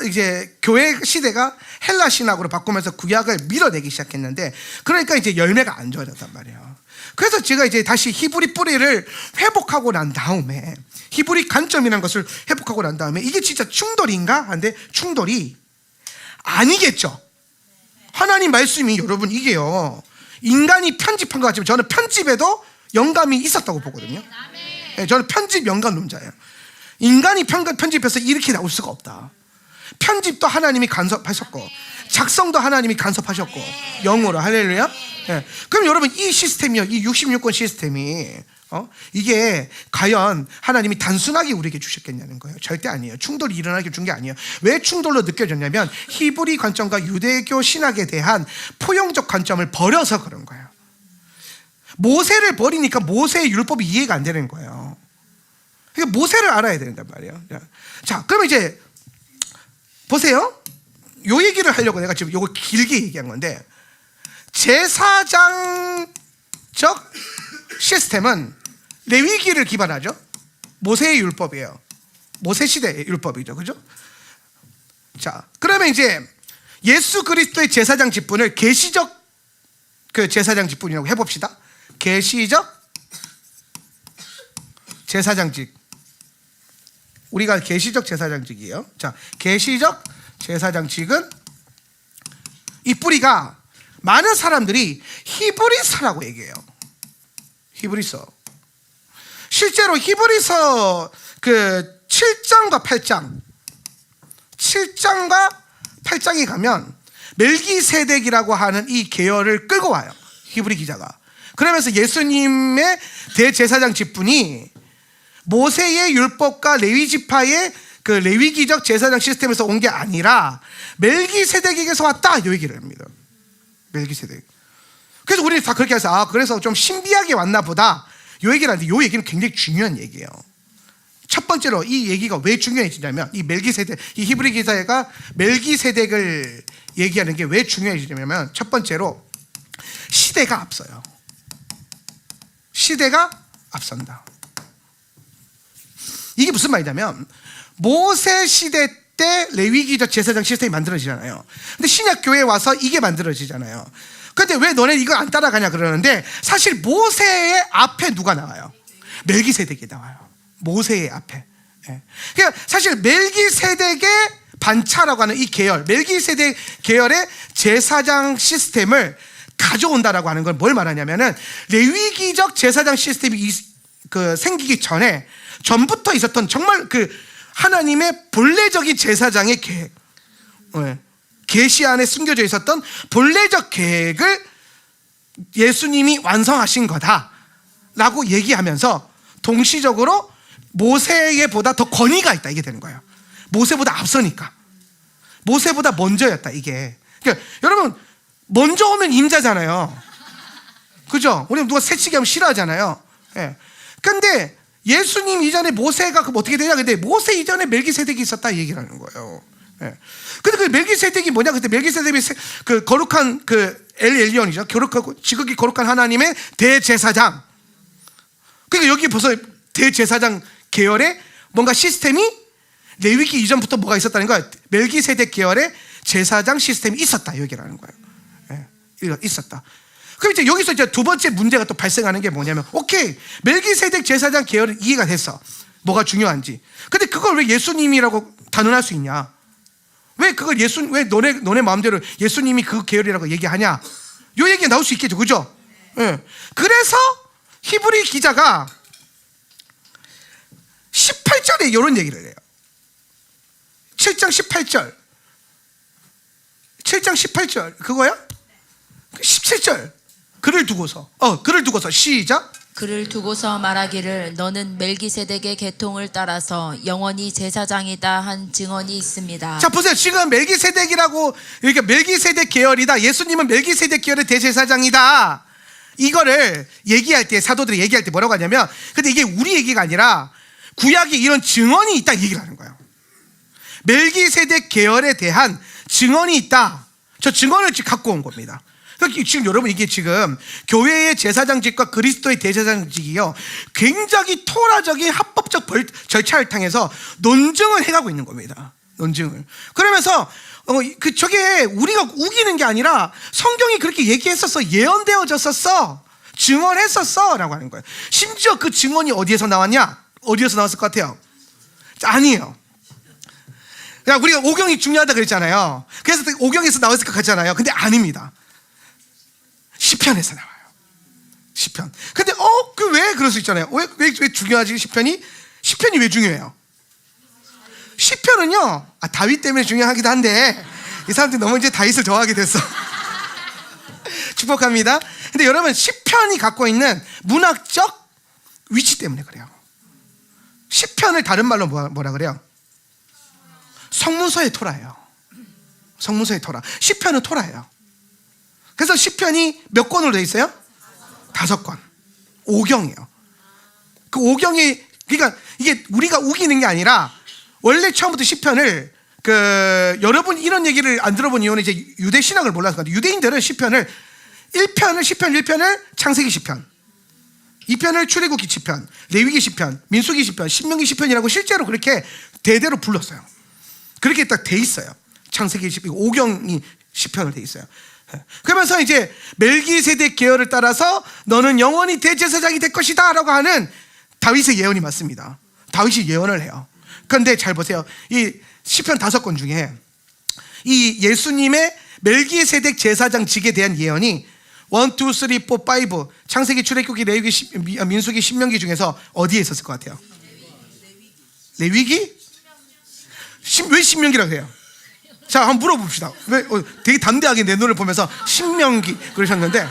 이제 교회 시대가 헬라 신학으로 바꾸면서 구약을 밀어내기 시작했는데, 그러니까 이제 열매가 안 좋아졌단 말이에요. 그래서 제가 이제 다시 히브리 뿌리를 회복하고 난 다음에, 히브리 관점이라는 것을 회복하고 난 다음에 이게 진짜 충돌인가? 하는데 충돌이 아니겠죠. 하나님 말씀이 여러분 이게요 인간이 편집한 것 같지만 저는 편집에도 영감이 있었다고 보거든요. 네, 저는 편집 영감론자예요. 인간이 편집해서 이렇게 나올 수가 없다. 편집도 하나님이 간섭하셨고 작성도 하나님이 간섭하셨고 영어로. 할렐루야. 네. 그럼 여러분 이 시스템이요, 이 66권 시스템이 이게 과연 하나님이 단순하게 우리에게 주셨겠냐는 거예요. 절대 아니에요. 충돌이 일어나게 준 게 아니에요. 왜 충돌로 느껴졌냐면 히브리 관점과 유대교 신학에 대한 포용적 관점을 버려서 그런 거예요. 모세를 버리니까 모세의 율법이 이해가 안 되는 거예요. 그러니까 모세를 알아야 된단 말이에요. 자, 그럼 이제 보세요. 요 얘기를 하려고 내가 지금 요거 길게 얘기한 건데, 제사장 시스템은 레위기를 기반하죠. 모세의 율법이에요. 모세 시대의 율법이죠. 그죠? 자, 그러면 이제 예수 그리스도의 제사장 직분을 계시적 그 제사장 직분이라고 해봅시다. 계시적 제사장직. 우리가 계시적 제사장직이에요. 자, 계시적 제사장직은 이 뿌리가 많은 사람들이 히브리서라고 얘기해요. 히브리서. 실제로 히브리서 그 7장과 8장, 7장과 8장에 가면 멜기세덱이라고 하는 이 계열을 끌고 와요. 히브리 기자가. 그러면서 예수님의 대제사장 직분이 모세의 율법과 레위 지파의 그 레위기적 제사장 시스템에서 온 게 아니라 멜기세덱에게서 왔다, 이 얘기를 합니다. 멜기세덱. 그래서 우리는 다 그렇게 해서 그래서 좀 신비하게 왔나 보다, 이 얘기를 하는데 이 얘기는 굉장히 중요한 얘기예요. 첫 번째로 이 얘기가 왜 중요해지냐면, 이 멜기세덱, 이 히브리 기사가 멜기세덱을 얘기하는 게 왜 중요해지냐면, 첫 번째로 시대가 앞서요. 시대가 앞선다. 이게 무슨 말이냐면, 모세 시대 때 레위기적 제사장 시스템이 만들어지잖아요. 근데 신약 교회에 와서 이게 만들어지잖아요. 근데 왜 너네 이걸 안 따라가냐 그러는데, 사실 모세의 앞에 누가 나와요? 멜기세덱이 나와요. 모세의 앞에. 예. 그러니까 사실 멜기세덱의 반차라고 하는 이 계열, 멜기세덱 계열의 제사장 시스템을 가져온다라고 하는 걸 뭘 말하냐면은, 레위기적 제사장 시스템이 생기기 전부터 있었던 정말 그 하나님의 본래적인 제사장의 계획, 계시 안에 숨겨져 있었던 본래적 계획을 예수님이 완성하신 거다라고 얘기하면서, 동시적으로 모세보다 더 권위가 있다, 이게 되는 거예요. 모세보다 앞서니까, 모세보다 먼저였다, 이게. 그러니까 여러분, 먼저 오면 임자잖아요. 그죠? 우리 누가 새치기 하면 싫어하잖아요. 예. 근데 예수님 이전에 모세가 그럼 어떻게 되냐? 근데 모세 이전에 멜기세덱이 있었다, 이 얘기를 하는 거예요. 예. 근데 그 멜기세덱이 뭐냐? 그때 멜기세덱이 그 거룩한 그 엘리온이죠. 지극히 거룩한 하나님의 대제사장. 그러니까 여기 벌써 대제사장 계열의 뭔가 시스템이 레위기 이전부터 뭐가 있었다는 거야. 멜기세덱 계열의 제사장 시스템이 있었다, 이 얘기를 하는 거예요. 예. 있었다. 그럼 이제 여기서 이제 두 번째 문제가 또 발생하는 게 뭐냐면, 오케이, 멜기세덱 제사장 계열은 이해가 됐어, 뭐가 중요한지. 근데 그걸 왜 예수님이라고 단언할 수 있냐? 왜 그걸 왜 너네 마음대로 예수님이 그 계열이라고 얘기하냐? 요 얘기가 나올 수 있겠죠, 그죠? 예. 그래서 히브리 기자가 18절에 이런 얘기를 해요. 7장 18절. 7장 18절 그거야? 17절. 글을 두고서 시작. 그를 두고서 말하기를, 너는 멜기세덱의 계통을 따라서 영원히 제사장이다 한 증언이 있습니다. 자, 보세요. 지금 멜기세덱이라고, 그러니까 멜기세덱 계열이다, 예수님은 멜기세덱 계열의 대제사장이다, 이거를 얘기할 때, 사도들이 얘기할 때 뭐라고 하냐면, 근데 이게 우리 얘기가 아니라 구약에 이런 증언이 있다, 이 얘기를 하는 거예요. 멜기세덱 계열에 대한 증언이 있다. 저 증언을 지금 갖고 온 겁니다. 그러니까 지금 여러분, 이게 지금 교회의 제사장직과 그리스도의 대제사장직이요, 굉장히 토라적인 합법적 절차를 통해서 논증을 해가고 있는 겁니다. 논증을. 그러면서 저게 우리가 우기는 게 아니라 성경이 그렇게 얘기했었어, 예언되어졌었어, 증언했었어 라고 하는 거예요. 심지어 그 증언이 어디에서 나왔냐? 어디에서 나왔을 것 같아요? 아니에요. 그냥 우리가 오경이 중요하다 그랬잖아요. 그래서 오경에서 나왔을 것 같잖아요. 근데 아닙니다. 시편에서 나와요. 시편. 근데 왜 그럴 수 있잖아요. 왜 중요하지? 시편이 왜 중요해요? 시편은요, 다윗 때문에 중요하기도 한데, 이 사람들이 너무 이제 다윗을 좋아하게 됐어. 축복합니다. 근데 여러분, 시편이 갖고 있는 문학적 위치 때문에 그래요. 시편을 다른 말로 뭐라 그래요? 성문서의 토라예요. 성문서의 토라. 시편은 토라예요. 그래서 시편이 몇 권으로 되어 있어요? 5권. 5경이에요. 그 5경이, 그러니까 이게 우리가 우기는 게 아니라, 원래 처음부터 시편을 여러분 이런 얘기를 안 들어본 이유는 이제 유대 신학을 몰라서 그런데, 유대인들은 시편을 시편 1편을 창세기 시편, 2편을 출애굽기 시편, 레위기 시편, 민수기 시편, 신명기 시편이라고 실제로 그렇게 대대로 불렀어요. 그렇게 딱 돼 있어요. 창세기 시편, 오경이 시편으로 돼 있어요. 그러면서 이제 멜기세덱 계열을 따라서 너는 영원히 대제사장이 될 것이다 라고 하는 다윗의 예언이 맞습니다. 다윗이 예언을 해요. 그런데 잘 보세요. 이 시편 5권 중에 이 예수님의 멜기세덱 제사장직에 대한 예언이 1, 2, 3, 4, 5 창세기, 출애굽기, 레위기, 민수기, 신명기 중에서 어디에 있었을 것 같아요? 레위기? 왜 신명기라고 해요? 자, 한번 물어봅시다. 왜 되게 담대하게 내 눈을 보면서 신명기 그러셨는데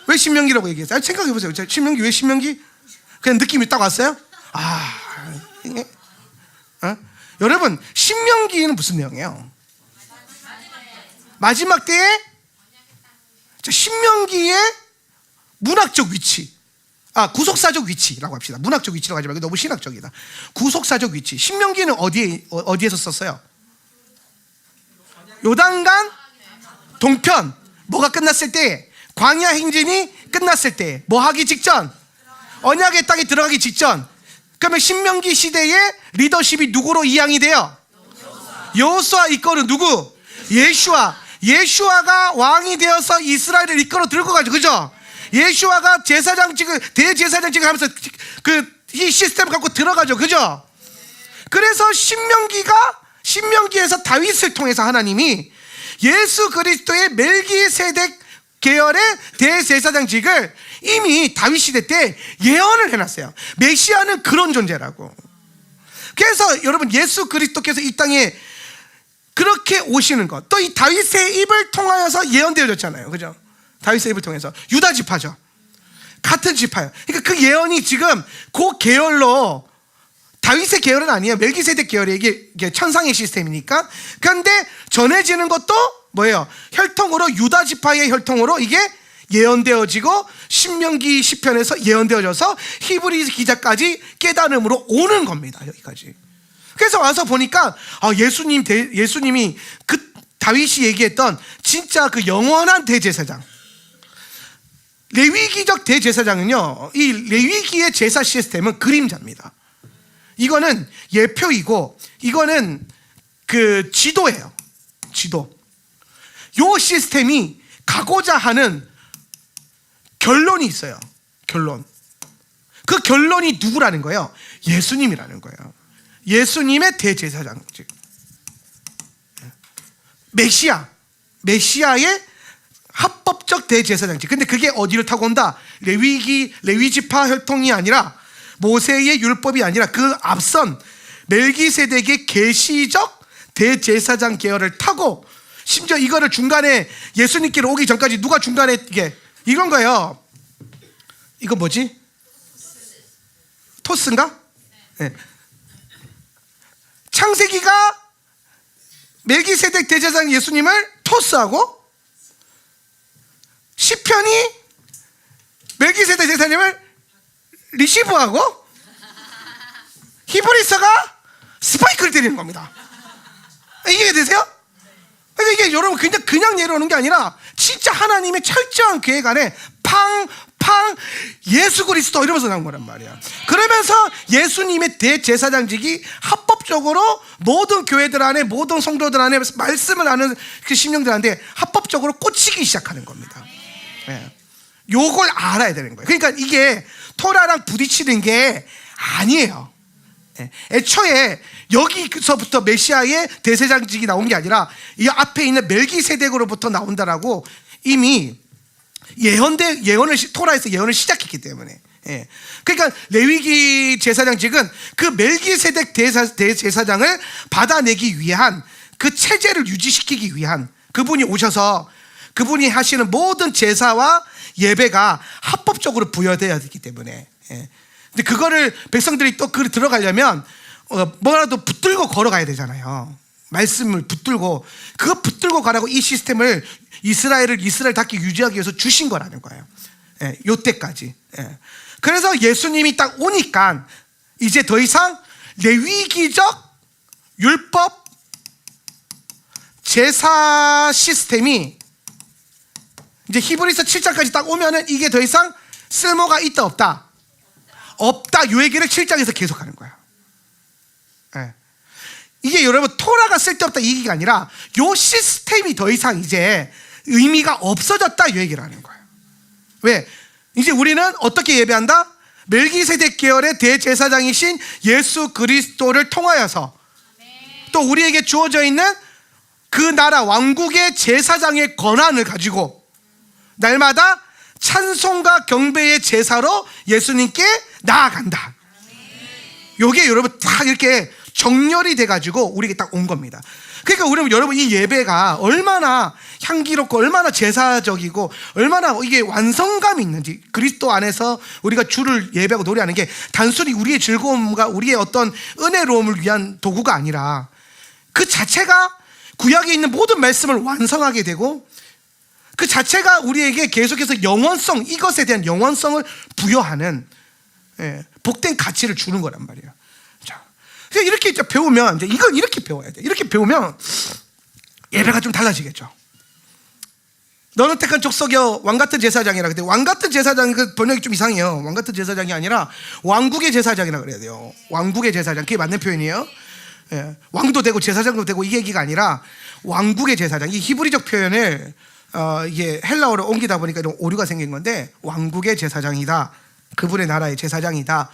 왜 신명기라고 얘기했어요? 생각해 보세요. 신명기 왜 신명기? 그냥 느낌이 딱 왔어요? 여러분, 신명기는 무슨 내용이에요? 마지막 때에 신명기의 문학적 위치, 구속사적 위치라고 합시다. 문학적 위치라고 하지 말고 너무 신학적이다. 구속사적 위치. 신명기는 어디에서 썼어요? 요단강 동편. 뭐가 끝났을 때? 광야 행진이 끝났을 때. 뭐 하기 직전? 언약의 땅에 들어가기 직전. 그러면 신명기 시대의 리더십이 누구로 이양이 돼요? 여호수아 이끌은 누구? 예슈아가 왕이 되어서 이스라엘을 이끌어 들고 가죠. 그죠? 예슈아가 대제사장직을 하면서 이 시스템을 갖고 들어가죠. 그죠? 그래서 신명기에서 다윗을 통해서 하나님이 예수 그리스도의 멜기세덱 계열의 대제사장직을 이미 다윗 시대 때 예언을 해놨어요. 메시아는 그런 존재라고. 그래서 여러분, 예수 그리스도께서 이 땅에 그렇게 오시는 것, 또 이 다윗의 입을 통하여서 예언되어졌잖아요. 그죠? 다윗의 입을 통해서. 유다 지파죠. 같은 지파예요. 그러니까 그 예언이 지금 그 계열로, 다윗의 계열은 아니에요. 멜기세덱 계열이 이게 천상의 시스템이니까. 그런데 전해지는 것도 뭐예요? 혈통으로, 유다 지파의 혈통으로 이게 예언되어지고 신명기 시편에서 예언되어져서 히브리 기자까지 깨달음으로 오는 겁니다. 여기까지. 그래서 와서 보니까 예수님이 그 다윗이 얘기했던 진짜 그 영원한 대제사장, 레위기적 대제사장은요, 이 레위기의 제사 시스템은 그림자입니다. 이거는 예표이고 이거는 그 지도예요. 지도. 요 시스템이 가고자 하는 결론이 있어요. 결론. 그 결론이 누구라는 거예요? 예수님이라는 거예요. 예수님의 대제사장직, 메시아의 합법적 대제사장직. 근데 그게 어디를 타고 온다? 레위지파 혈통이 아니라, 모세의 율법이 아니라 그 앞선 멜기세덱의 계시적 대제사장 계열을 타고, 심지어 이거를 중간에 예수님께로 오기 전까지 누가 중간에 이건 거예요. 이거 뭐지? 토스인가? 네. 창세기가 멜기세덱 대제사장 예수님을 토스하고, 시편이 멜기세덱 대제사장님을 리시브하고, 히브리서가 스파이크를 때리는 겁니다. 이해가 되세요? 그러니까 이게 여러분 그냥 내려오는 게 아니라 진짜 하나님의 철저한 계획 안에 팡 예수 그리스도 이러면서 나온 거란 말이야. 그러면서 예수님의 대제사장직이 합법적으로 모든 교회들 안에, 모든 성도들 안에 말씀을 아는 그 심령들한테 합법적으로 꽂히기 시작하는 겁니다. 네. 요걸 알아야 되는 거예요. 그러니까 이게 토라랑 부딪히는 게 아니에요. 네. 애초에 여기서부터 메시아의 대제사장직이 나온 게 아니라 이 앞에 있는 멜기세덱으로부터 나온다라고 이미 예언을 토라에서 예언을 시작했기 때문에. 예. 그러니까 레위기 제사장직은 그 멜기세덱 대제사장을 받아내기 위한, 그 체제를 유지시키기 위한, 그분이 오셔서 그분이 하시는 모든 제사와 예배가 합법적으로 부여되어야 되기 때문에. 예. 근데 그거를 백성들이 또 들어가려면 뭐라도 붙들고 걸어가야 되잖아요. 말씀을 붙들고, 그거 붙들고 가라고 이 시스템을 이스라엘답게 유지하기 위해서 주신 거라는 거예요. 예, 요때까지. 예. 그래서 예수님이 딱 오니까 이제 더 이상 레위기적 율법 제사 시스템이 이제 히브리서 7장까지 딱 오면은 이게 더 이상 쓸모가 있다 없다? 없다. 요 얘기를 7장에서 계속하는 거야. 예. 이게 여러분 토라가 쓸데없다 이 얘기가 아니라 요 시스템이 더 이상 이제 의미가 없어졌다 이 얘기를 하는 거예요. 왜? 이제 우리는 어떻게 예배한다? 멜기세덱 계열의 대제사장이신 예수 그리스도를 통하여서 또 우리에게 주어져 있는 그 나라 왕국의 제사장의 권한을 가지고 날마다 찬송과 경배의 제사로 예수님께 나아간다. 요게 여러분 딱 이렇게 정렬이 돼가지고 우리에게 딱 온 겁니다. 그러니까 여러분 이 예배가 얼마나 향기롭고 얼마나 제사적이고 얼마나 이게 완성감이 있는지, 그리스도 안에서 우리가 주를 예배하고 노래하는 게 단순히 우리의 즐거움과 우리의 어떤 은혜로움을 위한 도구가 아니라 그 자체가 구약에 있는 모든 말씀을 완성하게 되고 그 자체가 우리에게 계속해서 영원성, 이것에 대한 영원성을 부여하는 복된 가치를 주는 거란 말이에요. 자, 이렇게 이제 배우면 이제 이건 이렇게 배워야 돼. 이렇게 배우면 예배가 좀 달라지겠죠. 너는 택한 족속이여 왕같은 제사장이라. 근데 왕같은 제사장 그 번역이 좀 이상해요. 왕같은 제사장이 아니라 왕국의 제사장이라 그래야 돼요. 왕국의 제사장, 그게 맞는 표현이에요. 왕도 되고 제사장도 되고 이 얘기가 아니라 왕국의 제사장. 이 히브리적 표현을 이게 헬라어로 옮기다 보니까 이런 오류가 생긴 건데, 왕국의 제사장이다, 그분의 나라의 제사장이다,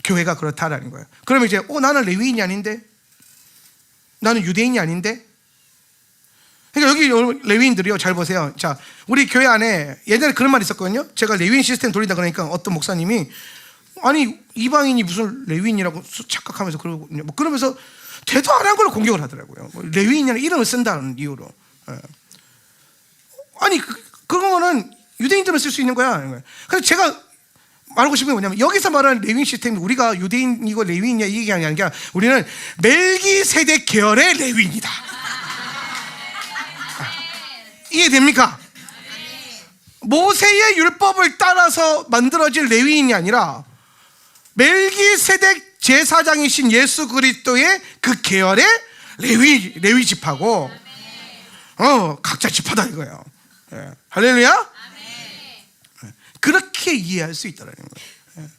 교회가 그렇다라는 거예요. 그러면 이제 나는 레위인이 아닌데, 나는 유대인이 아닌데. 그러니까 여기 레위인들이요, 잘 보세요. 자, 우리 교회 안에 예전에 그런 말이 있었거든요. 제가 레위인 시스템 돌린다 그러니까 어떤 목사님이 아니 이방인이 무슨 레위인이라고 착각하면서 그러거든요. 뭐 그러면서 대도 안 한 걸 공격을 하더라고요. 레위인이라는 이름을 쓴다는 이유로. 아니 그거는 유대인들은 쓸 수 있는 거야. 그래서 제가 말하고 싶은 게 뭐냐면, 여기서 말하는 레위인 시스템이 우리가 유대인이고 레위인이냐 이 얘기가 아니라 우리는 멜기세덱 계열의 레위인이다. 이해됩니까? 모세의 율법을 따라서 만들어진 레위인이 아니라 멜기세덱 제사장이신 예수 그리스도의 그 계열의 레위 지파고, 각자 지파다 이거예요. 할렐루야. 그렇게 이해할 수 있다는 거예요.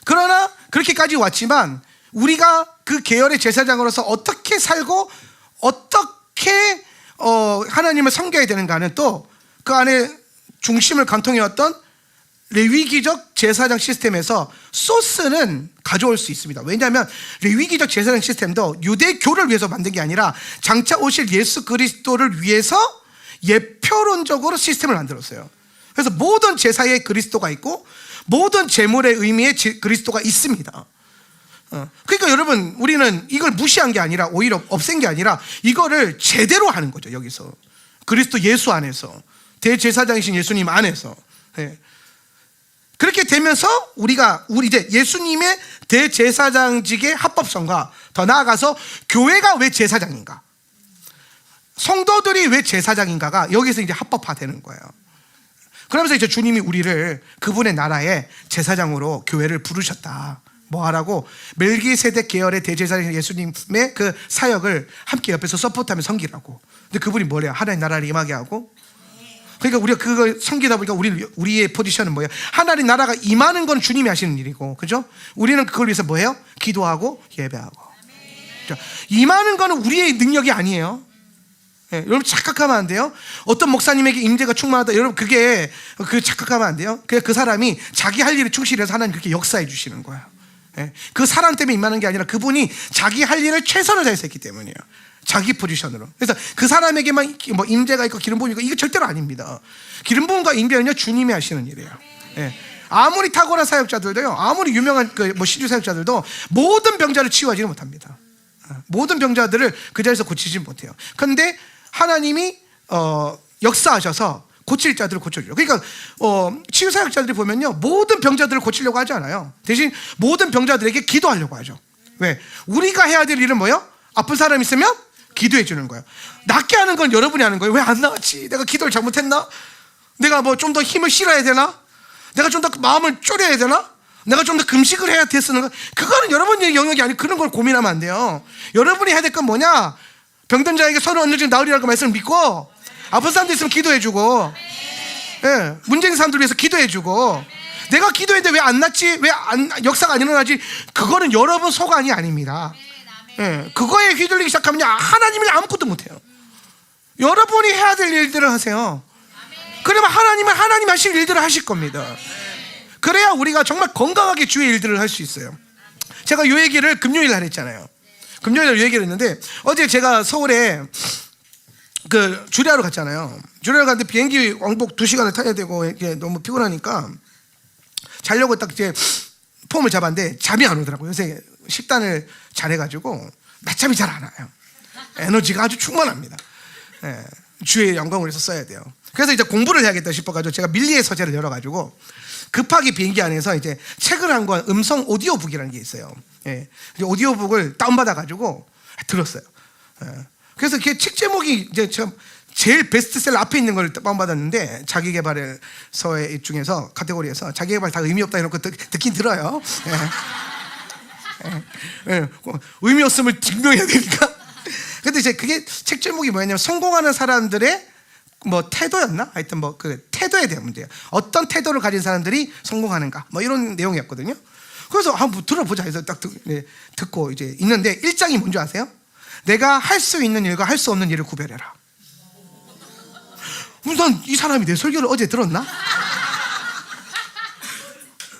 그러나 그렇게까지 왔지만 우리가 그 계열의 제사장으로서 어떻게 살고 어떻게 하나님을 섬겨야 되는가는 또 그 안에 중심을 관통해왔던 레위기적 제사장 시스템에서 소스는 가져올 수 있습니다. 왜냐하면 레위기적 제사장 시스템도 유대교를 위해서 만든 게 아니라 장차 오실 예수 그리스도를 위해서 예표론적으로 시스템을 만들었어요. 그래서 모든 제사에 그리스도가 있고 모든 제물의 의미에 그리스도가 있습니다. 그러니까 여러분, 우리는 이걸 무시한 게 아니라 오히려 없앤 게 아니라 이거를 제대로 하는 거죠. 여기서 그리스도 예수 안에서, 대제사장이신 예수님 안에서. 그렇게 되면서 우리가 이제 예수님의 대제사장직의 합법성과 더 나아가서 교회가 왜 제사장인가, 성도들이 왜 제사장인가가 여기서 이제 합법화되는 거예요. 그러면서 이제 주님이 우리를 그분의 나라의 제사장으로 교회를 부르셨다. 뭐 하라고? 멜기세덱 계열의 대제사장 예수님의 그 사역을 함께 옆에서 서포트하며 섬기라고. 근데 그분이 뭐래요? 하나님 나라를 임하게 하고. 그러니까 우리가 그걸 섬기다 보니까 우리의 포지션은 뭐예요? 하나님 나라가 임하는 건 주님이 하시는 일이고, 그죠? 우리는 그걸 위해서 뭐예요? 기도하고 예배하고. 임하는 거는 우리의 능력이 아니에요. 여러분 착각하면 안 돼요. 어떤 목사님에게 임재가 충만하다, 여러분 그게 착각하면 안 돼요. 그 사람이 자기 할 일에 충실해서 하나님 그렇게 역사해 주시는 거야. 그 사람 때문에 임하는 게 아니라 그분이 자기 할 일을 최선을 다해서 했기 때문이에요. 자기 포지션으로. 그래서 그 사람에게만 뭐 임재가 있고 기름 부음이 있고, 이거 절대로 아닙니다. 기름 부음과 임재는요 주님이 하시는 일이에요. 아무리 탁월한 사역자들도요, 아무리 유명한 시주 사역자들도 모든 병자를 치유하지는 못합니다. 모든 병자들을 그 자리에서 고치지 못해요. 그런데 하나님이 역사하셔서 고칠 자들을 고쳐줘요. 그러니까 치유 사역자들이 보면요, 모든 병자들을 고치려고 하지 않아요. 대신 모든 병자들에게 기도하려고 하죠. 왜? 우리가 해야 될 일은 뭐예요? 아픈 사람 있으면 기도해 주는 거예요. 낫게 하는 건 여러분이 하는 거예요. 왜 안 나았지? 내가 기도를 잘못했나? 내가 뭐 좀 더 힘을 실어야 되나? 내가 좀 더 마음을 졸여야 되나? 내가 좀 더 금식을 해야 됐는 거. 그거는 여러분의 영역이 아니고 그런 걸 고민하면 안 돼요. 여러분이 해야 될 건 뭐냐? 병든 자에게 서로 얻는 중 나으리라고 말씀을 믿고, 아픈 사람도 있으면 기도해 주고, 예, 문제 있는 사람들 위해서 기도해주고, 내가 기도했는데 왜 안 났지? 왜 역사가 안 일어나지? 그거는 여러분 소관이 아닙니다. 예, 그거에 휘둘리기 시작하면 하나님이 아무것도 못해요. 여러분이 해야 될 일들을 하세요. 그러면 하나님은 하나님 하실 일들을 하실 겁니다. 그래야 우리가 정말 건강하게 주의 일들을 할 수 있어요. 제가 요 얘기를 금요일 날 했잖아요. 금요일 날 요 얘기를 했는데, 어제 제가 서울에 그 주례하러 갔잖아요. 주례하러 갔는데 비행기 왕복 2시간을 타야 되고 이게 너무 피곤하니까 자려고 딱 이제 폼을 잡았는데 잠이 안 오더라고요. 요새 식단을 잘해가지고 낮잠이 잘 안 와요. 에너지가 아주 충만합니다. 예, 주의 영광을 위해서 써야 돼요. 그래서 이제 공부를 해야겠다 싶어가지고 제가 밀리의 서재를 열어가지고 급하게 비행기 안에서 이제 책을 한 권, 음성 오디오북이라는 게 있어요. 예, 오디오북을 다운받아가지고 들었어요. 예, 그래서 그 책 제목이 이제 제일 베스트셀러 앞에 있는 걸 다운받았는데, 자기개발서의 중에서 카테고리에서 자기개발 다 의미 없다 이런 거 듣긴 들어요. 의미 없음을 증명해야 되니까. 근데 이제 그게 책 제목이 뭐였냐면 성공하는 사람들의 뭐 태도였나? 하여튼 뭐 그 태도에 대한 문제예요. 어떤 태도를 가진 사람들이 성공하는가? 뭐 이런 내용이었거든요. 그래서 한번 들어보자 해서 딱 듣고 이제 있는데 1장이 뭔지 아세요? 내가 할 수 있는 일과 할 수 없는 일을 구별해라. 난 이 사람이 내 설교를 어제 들었나?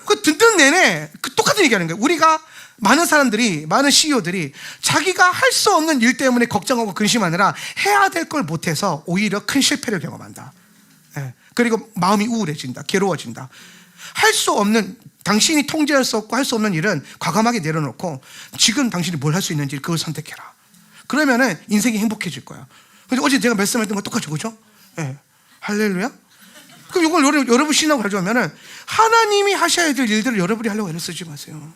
그 듣는 내내 똑같은 얘기하는 거예요. 우리가 많은 사람들이, 많은 CEO들이 자기가 할 수 없는 일 때문에 걱정하고 근심하느라 해야 될 걸 못해서 오히려 큰 실패를 경험한다. 예. 그리고 마음이 우울해진다, 괴로워진다. 할 수 없는, 당신이 통제할 수 없고 할 수 없는 일은 과감하게 내려놓고 지금 당신이 뭘 할 수 있는지 그걸 선택해라. 그러면은 인생이 행복해질 거야. 근데 어제 제가 말씀했던 거 똑같죠, 그죠? 예. 할렐루야. 그럼 이걸 여러분 신앙을 가져오면은 하나님이 하셔야 될 일들을 여러분이 하려고 애를 쓰지 마세요.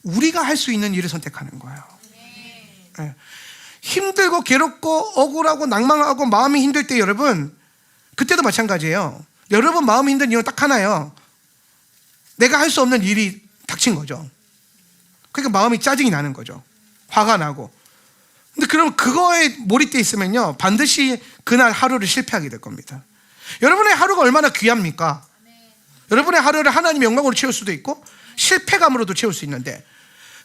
우리가 할 수 있는 일을 선택하는 거예요. 네. 힘들고 괴롭고 억울하고 낭망하고 마음이 힘들 때 여러분, 그때도 마찬가지예요. 여러분 마음이 힘든 이유는 딱 하나예요. 내가 할 수 없는 일이 닥친 거죠. 그러니까 마음이 짜증이 나는 거죠. 화가 나고. 근데 그럼 그거에 몰입돼 있으면요, 반드시 그날 하루를 실패하게 될 겁니다. 여러분의 하루가 얼마나 귀합니까? 여러분의 하루를 하나님의 영광으로 채울 수도 있고 실패감으로도 채울 수 있는데,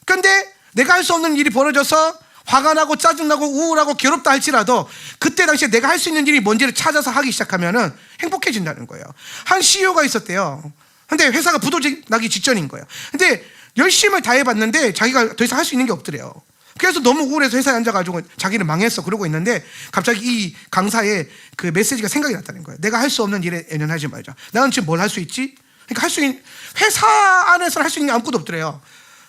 근데 내가 할 수 없는 일이 벌어져서 화가 나고 짜증나고 우울하고 괴롭다 할지라도 그때 당시에 내가 할 수 있는 일이 뭔지를 찾아서 하기 시작하면은 행복해진다는 거예요. 한 CEO가 있었대요. 근데 회사가 부도나기 직전인 거예요. 근데 열심을 다해봤는데 자기가 더 이상 할 수 있는 게 없더래요. 그래서 너무 우울해서 회사에 앉아가지고 자기는 망했어 그러고 있는데, 갑자기 이 강사의 그 메시지가 생각이 났다는 거예요. 내가 할 수 없는 일에 연연하지 말자. 나는 지금 뭘 할 수 있지? 그러니까 할 수 있는, 회사 안에서는 할 수 있는 게 아무것도 없더래요.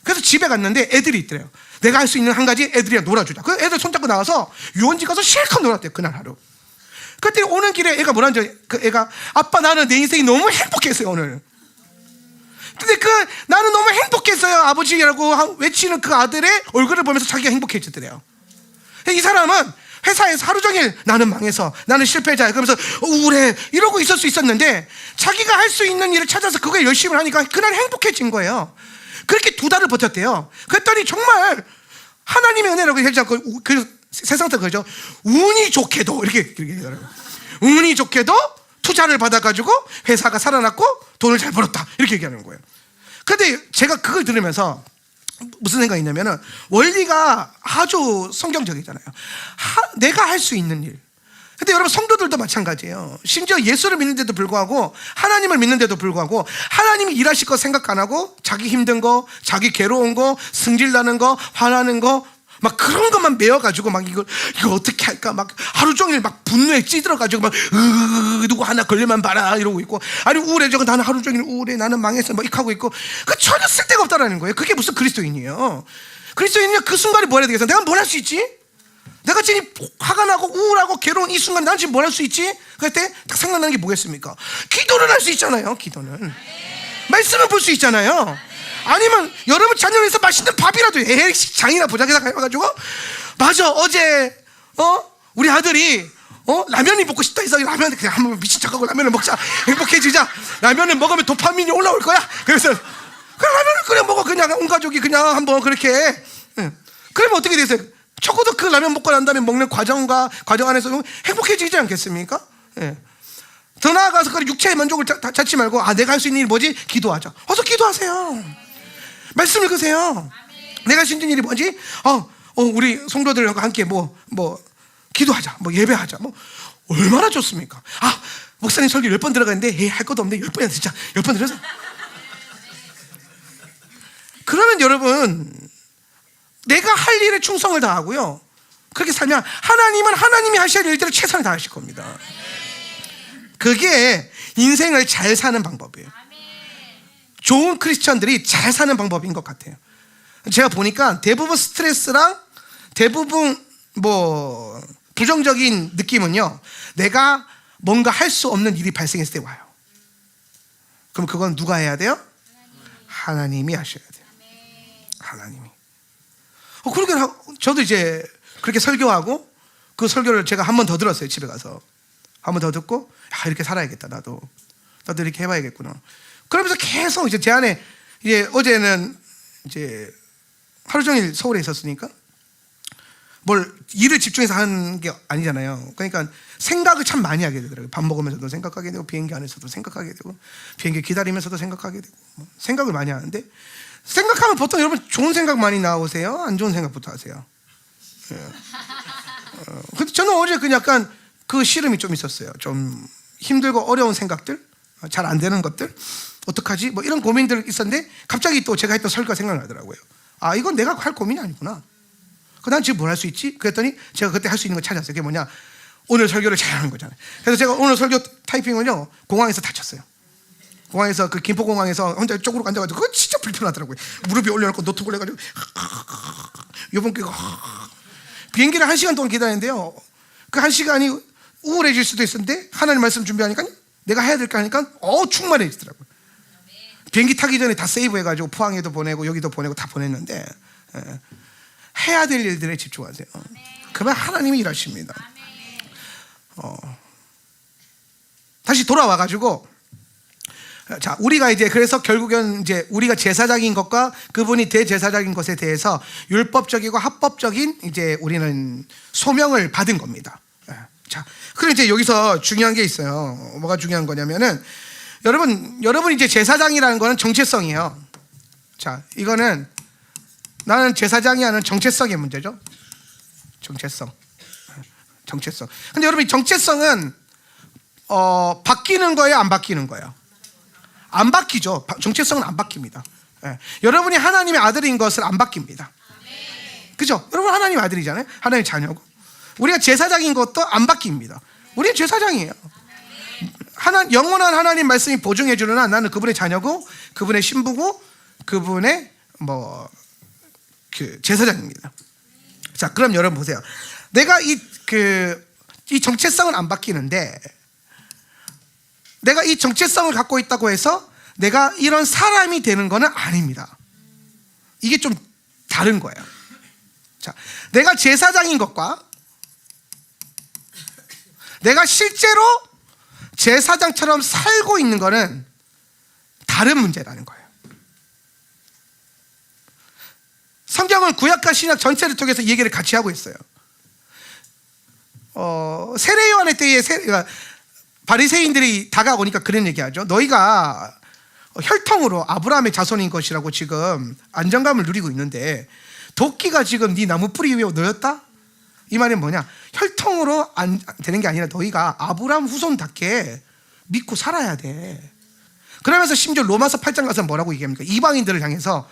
그래서 집에 갔는데 애들이 있더래요. 내가 할 수 있는 한 가지, 애들이랑 놀아주자. 그래서 애들 손잡고 나와서 유원지 가서 실컷 놀았대요, 그날 하루. 그때 오는 길에 애가 뭐라는지, 그 애가 아빠 나는 내 인생이 너무 행복했어요 오늘. 근데 나는 너무 행복했어요 아버지라고 외치는 그 아들의 얼굴을 보면서 자기가 행복해지더래요. 이 사람은 회사에서 하루 종일 나는 망해서, 나는 실패자야 그러면서 우울해 이러고 있을 수 있었는데, 자기가 할 수 있는 일을 찾아서 그거에 열심히 하니까 그날 행복해진 거예요. 그렇게 2달을 버텼대요. 그랬더니 정말 하나님의 은혜라고 하지 않고, 그 세상도 그러죠. 운이 좋게도 이렇게 얘기하더라고요. 운이 좋게도 투자를 받아가지고 회사가 살아났고 돈을 잘 벌었다 이렇게 얘기하는 거예요. 근데 제가 그걸 들으면서 무슨 생각이 있냐면은, 원리가 아주 성경적이잖아요. 내가 할 수 있는 일. 근데 여러분 성도들도 마찬가지예요. 심지어 예수를 믿는데도 불구하고, 하나님을 믿는데도 불구하고 하나님이 일하실 거 생각 안 하고 자기 힘든 거, 자기 괴로운 거, 승질나는 거, 화나는 거, 막 그런 것만 메워가지고 막 이거 어떻게 할까 막 하루 종일 막 분노에 찌들어가지고 막 누구 하나 걸리면 봐라 이러고 있고, 아니 우울해져 나는 하루 종일 우울해 나는 망했어 막 이렇게 하고 있고, 그 전혀 쓸데가 없다라는 거예요. 그게 무슨 그리스도인이에요? 그리스도인이면 그 순간에 뭘 해야 되겠어? 내가 뭘 할 수 있지? 내가 지금 화가 나고 우울하고 괴로운 이 순간 난 지금 뭘 할 수 있지? 그럴 때 딱 생각나는 게 뭐겠습니까? 기도를 할 수 있잖아요. 기도는 말씀을 볼 수 있잖아요. 아니면 여러분 자녀에서 맛있는 밥이라도 장이나 보자기다 가가지고, 맞아 어제 우리 아들이 라면이 먹고 싶다 해서 라면 그냥 한번 미친 척하고 라면을 먹자, 행복해지자. 라면을 먹으면 도파민이 올라올 거야. 그래서 그 라면을 그냥 먹어. 그냥 온 가족이 그냥 한번 그렇게. 그러면 어떻게 되세요? 적어도 그 라면 먹고 난 다음에 먹는 과정 안에서 행복해지지 않겠습니까? 예. 더 나아가서 그 육체의 만족을 찾지 말고 내가 할 수 있는 일이 뭐지? 기도하자. 어서 기도하세요. 말씀 읽으세요. 내가 할 수 있는 일이 뭐지? 우리 성도들과 함께 기도하자, 예배하자. 얼마나 좋습니까? 목사님 설교 10번 들어갔는데 할 것도 없는데 10번이나 진짜 10번 들어서. 그러면 여러분, 내가 할 일에 충성을 다하고요, 그렇게 살면 하나님은 하나님이 하셔야 할 일들을 최선을 다하실 겁니다. 그게 인생을 잘 사는 방법이에요. 좋은 크리스천들이 잘 사는 방법인 것 같아요. 제가 보니까 대부분 스트레스랑 대부분 부정적인 느낌은요, 내가 뭔가 할 수 없는 일이 발생했을 때 와요. 그럼 그건 누가 해야 돼요? 하나님이 하셔야 돼요. 하나님이. 그렇게 저도 이제 그렇게 설교하고, 그 설교를 제가 한 번 더 들었어요. 집에 가서 한 번 더 듣고, 이렇게 살아야겠다. 나도 이렇게 해봐야겠구나. 그러면서 계속 이제 제 안에, 이제 어제는 이제 하루 종일 서울에 있었으니까 뭘 일을 집중해서 하는 게 아니잖아요. 그러니까 생각을 참 많이 하게 되더라고요. 밥 먹으면서도 생각하게 되고, 비행기 안에서도 생각하게 되고, 비행기 기다리면서도 생각하게 되고, 생각을 많이 하는데, 생각하면 보통 여러분 좋은 생각 많이 나오세요? 안 좋은 생각부터 하세요? 근데 저는 어제 약간 그 시름이 좀 있었어요. 좀 힘들고 어려운 생각들, 잘 안 되는 것들, 어떡하지? 이런 고민들 있었는데, 갑자기 또 제가 했던 설교가 생각나더라고요. 이건 내가 할 고민이 아니구나. 난 지금 뭘 할 수 있지? 그랬더니 제가 그때 할 수 있는 걸 찾았어요. 그게 뭐냐? 오늘 설교를 잘 하는 거잖아요. 그래서 제가 오늘 설교 타이핑은요, 공항에서 다쳤어요. 공항에서, 그 김포공항에서 혼자 쪽으로 앉아가지고, 그거 진짜 불편하더라고요. 무릎이 올려놓고 노트북을 해가지고 요번 기회가 비행기를 1시간 동안 기다렸는데요, 그 1시간이 우울해질 수도 있었는데, 하나님 말씀 준비하니까 내가 해야 될 거 하니까 충만해지더라고요. 비행기 타기 전에 다 세이브해가지고 포항에도 보내고 여기도 보내고 다 보냈는데, 해야 될 일들에 집중하세요. 그러면 하나님이 일하십니다. 다시 돌아와가지고, 자, 우리가 이제 그래서 결국은 이제 우리가 제사장인 것과 그분이 대제사장인 것에 대해서 율법적이고 합법적인 이제 우리는 소명을 받은 겁니다. 자, 그럼 이제 여기서 중요한 게 있어요. 뭐가 중요한 거냐면은, 여러분 이제 제사장이라는 거는 정체성이에요. 자, 이거는 나는 제사장이 하는 정체성의 문제죠. 정체성. 근데 여러분, 정체성은 바뀌는 거예요, 안 바뀌는 거예요? 안 바뀌죠. 정체성은 안 바뀝니다. 여러분이 하나님의 아들인 것을 안 바뀝니다. 그죠? 여러분 하나님 아들이잖아요. 하나님의 자녀고. 우리가 제사장인 것도 안 바뀝니다. 우리는 제사장이에요. 영원한 하나님 말씀이 보증해 주는 한 나는 그분의 자녀고, 그분의 신부고, 그분의 제사장입니다. 자, 그럼 여러분 보세요. 내가 이 정체성은 안 바뀌는데, 내가 이 정체성을 갖고 있다고 해서 내가 이런 사람이 되는 것은 아닙니다. 이게 좀 다른 거예요. 자, 내가 제사장인 것과 내가 실제로 제사장처럼 살고 있는 것은 다른 문제라는 거예요. 성경은 구약과 신약 전체를 통해서 이 얘기를 같이 하고 있어요. 세례 요한의 때에 바리새인들이 다가오니까 그런 얘기하죠. 너희가 혈통으로 아브라함의 자손인 것이라고 지금 안정감을 누리고 있는데, 도끼가 지금 네 나무 뿌리 위에 놓였다? 이 말은 뭐냐? 혈통으로 안 되는 게 아니라 너희가 아브라함 후손답게 믿고 살아야 돼. 그러면서 심지어 로마서 8장 가서 뭐라고 얘기합니까? 이방인들을 향해서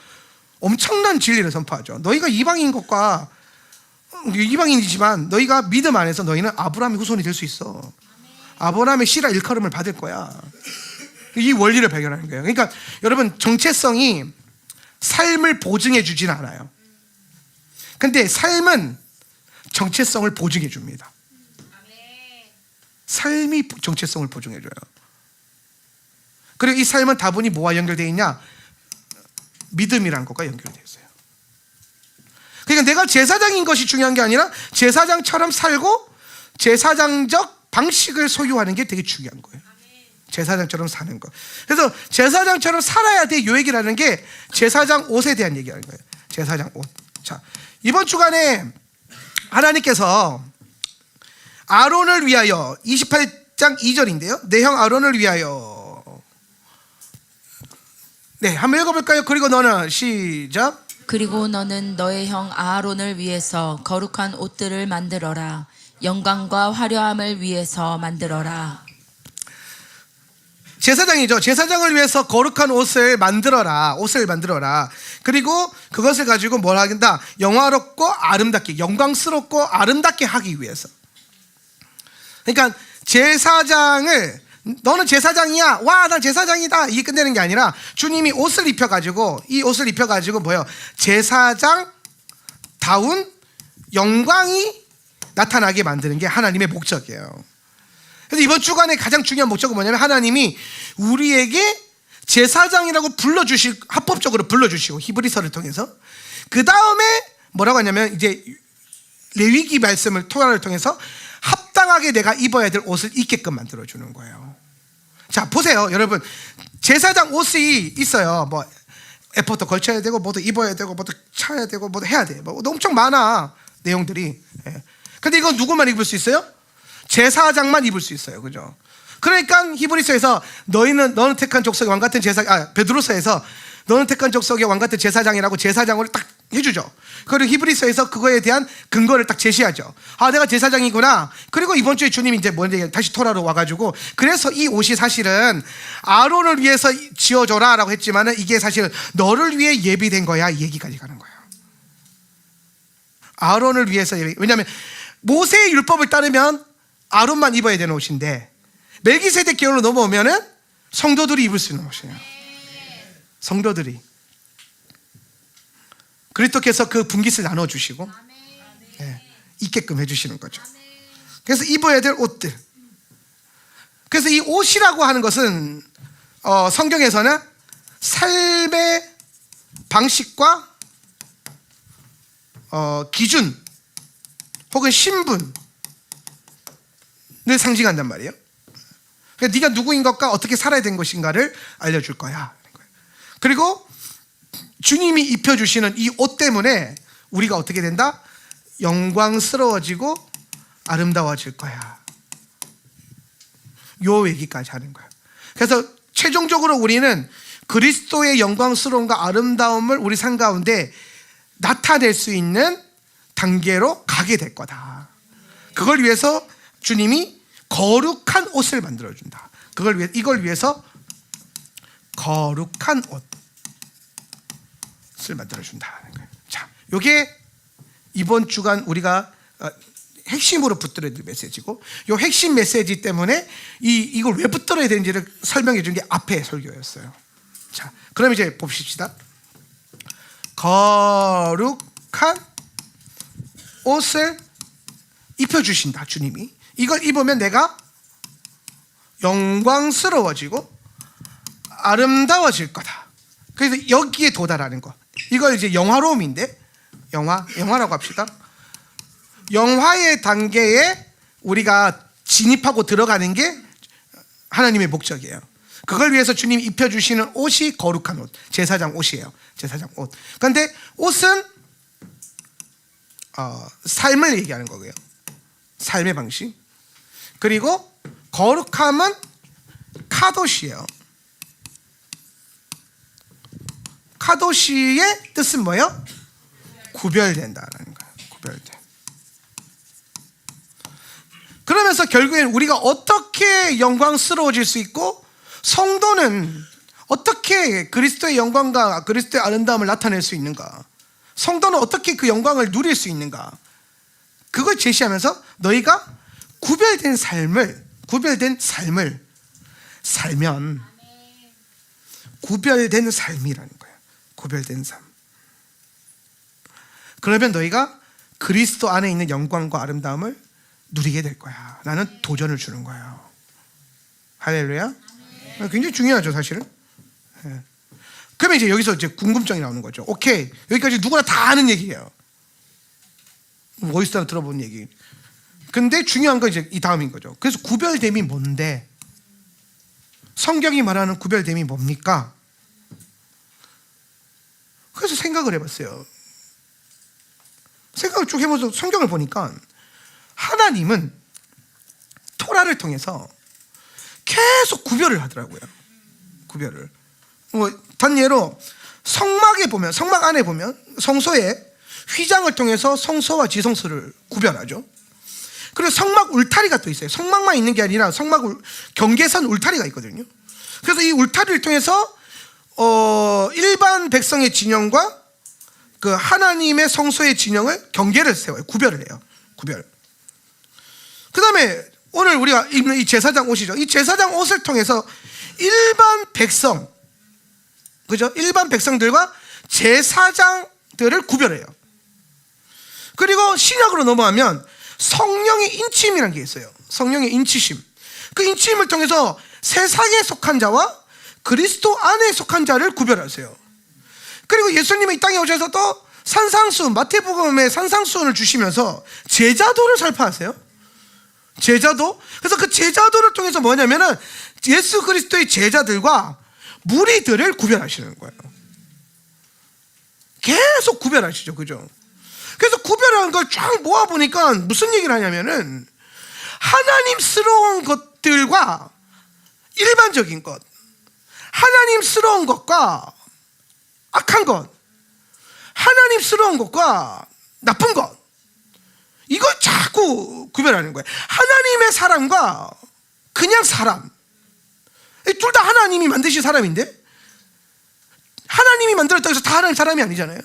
엄청난 진리를 선포하죠. 너희가 이방인이지만 너희가 믿음 안에서 너희는 아브라함의 후손이 될 수 있어. 아브라함의 씨라 일컬음을 받을 거야. 이 원리를 발견하는 거예요. 그러니까 여러분, 정체성이 삶을 보증해 주진 않아요. 근데 삶은 정체성을 보증해 줍니다. 삶이 정체성을 보증해 줘요. 그리고 이 삶은 다분히 뭐와 연결되어 있냐? 믿음이란 것과 연결되어 있어요. 그러니까 내가 제사장인 것이 중요한 게 아니라 제사장처럼 살고 제사장적 방식을 소유하는 게 되게 중요한 거예요. 제사장처럼 사는 거. 그래서 제사장처럼 살아야 돼, 요 얘기를 하는 게 제사장 옷에 대한 얘기하는 거예요. 제사장 옷. 자, 이번 주간에 하나님께서 아론을 위하여 28장 10장 2절인데요. 내 형 아론을 위하여. 네, 한번 읽어볼까요? 그리고 너는 시작. 그리고 너는 너의 형 아하론을 위해서 거룩한 옷들을 만들어라. 영광과 화려함을 위해서 만들어라. 제사장이죠. 제사장을 위해서 거룩한 옷을 만들어라. 옷을 만들어라. 그리고 그것을 가지고 뭘 하긴다? 영화롭고 아름답게, 영광스럽고 아름답게 하기 위해서. 그러니까 제사장을, 너는 제사장이야, 와, 난 제사장이다, 이게 끝내는 게 아니라 주님이 옷을 입혀가지고, 이 옷을 입혀가지고 뭐예요? 제사장다운 영광이 나타나게 만드는 게 하나님의 목적이에요. 그래서 이번 주간의 가장 중요한 목적은 뭐냐면, 하나님이 우리에게 제사장이라고 불러주실, 합법적으로 불러주시고, 히브리서를 통해서 그 다음에 뭐라고 하냐면, 이제 레위기 말씀을, 토라를 통해서 합당하게 내가 입어야 될 옷을 입게끔 만들어주는 거예요. 자, 보세요, 여러분. 제사장 옷이 있어요. 뭐 에포도 걸쳐야 되고, 뭐도 입어야 되고, 뭐도 차야 되고, 뭐도 해야 돼. 뭐 엄청 많아, 내용들이. 예. 근데 이건 누구만 입을 수 있어요? 제사장만 입을 수 있어요. 그죠? 그러니까 히브리서에서 너는 택한 족속의 왕 같은 베드로서에서 너는 택한 족속의 왕 같은 제사장이라고 제사장을 딱 해주죠. 그리고 히브리서에서 그거에 대한 근거를 딱 제시하죠. 아, 내가 제사장이구나. 그리고 이번 주에 주님이 이제 뭔지 다시 토라로 와가지고, 그래서 이 옷이 사실은 아론을 위해서 지어줘라라고 했지만은 이게 사실은 너를 위해 예비된 거야, 이 얘기까지 가는 거예요. 아론을 위해서 왜냐하면 모세의 율법을 따르면 아론만 입어야 되는 옷인데, 멜기세덱 계열로 넘어오면은 성도들이 입을 수 있는 옷이에요. 성도들이. 그리스도께서 그 분깃을 나눠주시고, 네, 입게끔 해주시는 거죠. 그래서 입어야 될 옷들. 그래서 이 옷이라고 하는 것은 성경에서는 삶의 방식과 기준 혹은 신분을 상징한단 말이에요. 그러니까 네가 누구인 것과 어떻게 살아야 되는 것인가를 알려줄 거야. 그리고 주님이 입혀주시는 이 옷 때문에 우리가 어떻게 된다? 영광스러워지고 아름다워질 거야. 요 얘기까지 하는 거야. 그래서 최종적으로 우리는 그리스도의 영광스러움과 아름다움을 우리 삶 가운데 나타낼 수 있는 단계로 가게 될 거다. 그걸 위해서 주님이 거룩한 옷을 만들어준다. 이걸 위해서 거룩한 옷을 만들어준다는 거예요. 자, 요게 이번 주간 우리가 핵심으로 붙들어야 될 메시지고, 요 핵심 메시지 때문에 이걸 왜 붙들어야 되는지를 설명해 준 게 앞에 설교였어요. 자, 그럼 이제 봅시다. 거룩한 옷을 입혀주신다, 주님이. 이걸 입으면 내가 영광스러워지고 아름다워질 거다. 그래서 여기에 도달하는 거. 이걸 이제 영화로움인데, 영화라고 합시다. 영화의 단계에 우리가 진입하고 들어가는 게 하나님의 목적이에요. 그걸 위해서 주님이 입혀주시는 옷이 거룩한 옷, 제사장 옷이에요. 제사장 옷. 그런데 옷은 삶을 얘기하는 거고요. 삶의 방식. 그리고 거룩함은 카도시예요. 카도시의 뜻은 뭐예요? 구별된다라는 거예요. 구별된. 그러면서 결국엔 우리가 어떻게 영광스러워질 수 있고, 성도는 어떻게 그리스도의 영광과 그리스도의 아름다움을 나타낼 수 있는가, 성도는 어떻게 그 영광을 누릴 수 있는가, 그걸 제시하면서 너희가 구별된 삶을 살면, 구별된 삶이라는 거예요. 구별된 삶. 그러면 너희가 그리스도 안에 있는 영광과 아름다움을 누리게 될 거야. 나는 도전을 주는 거예요. 할렐루야. 굉장히 중요하죠, 사실은. 그러면 이제 여기서 이제 궁금증이 나오는 거죠. 오케이, 여기까지 누구나 다 아는 얘기예요. 어디서 들어본 얘기. 근데 중요한 건 이제 이 다음인 거죠. 그래서 구별됨이 뭔데? 성경이 말하는 구별됨이 뭡니까? 그래서 생각을 해봤어요. 생각을 쭉 해보면서 성경을 보니까 하나님은 토라를 통해서 계속 구별을 하더라고요. 구별을. 단예로 성막에 보면, 성막 안에 보면 성소에 휘장을 통해서 성소와 지성소를 구별하죠. 그리고 성막 울타리가 또 있어요. 성막만 있는 게 아니라 성막 경계선 울타리가 있거든요. 그래서 이 울타리를 통해서 일반 백성의 진영과 그 하나님의 성소의 진영을 경계를 세워요. 구별을 해요. 구별. 그 다음에 오늘 우리가 입는 이 제사장 옷이죠. 이 제사장 옷을 통해서 일반 백성, 그죠? 일반 백성들과 제사장들을 구별해요. 그리고 신약으로 넘어가면 성령의 인침이라는 게 있어요. 성령의 인치심. 그 인침을 통해서 세상에 속한 자와 그리스도 안에 속한 자를 구별하세요. 그리고 예수님이 이 땅에 오셔서 또 산상수, 마태복음의 산상수훈을 주시면서 제자도를 설파하세요. 제자도. 그래서 그 제자도를 통해서 뭐냐면은 예수 그리스도의 제자들과 무리들을 구별하시는 거예요. 계속 구별하시죠. 그죠? 그래서 구별하는 걸 쫙 모아보니까 무슨 얘기를 하냐면은 하나님스러운 것들과 일반적인 것, 하나님스러운 것과 악한 것, 하나님스러운 것과 나쁜 것, 이걸 자꾸 구별하는 거예요. 하나님의 사람과 그냥 사람, 둘 다 하나님이 만드신 사람인데 하나님이 만들었다고 해서 다 하나님 사람이 아니잖아요.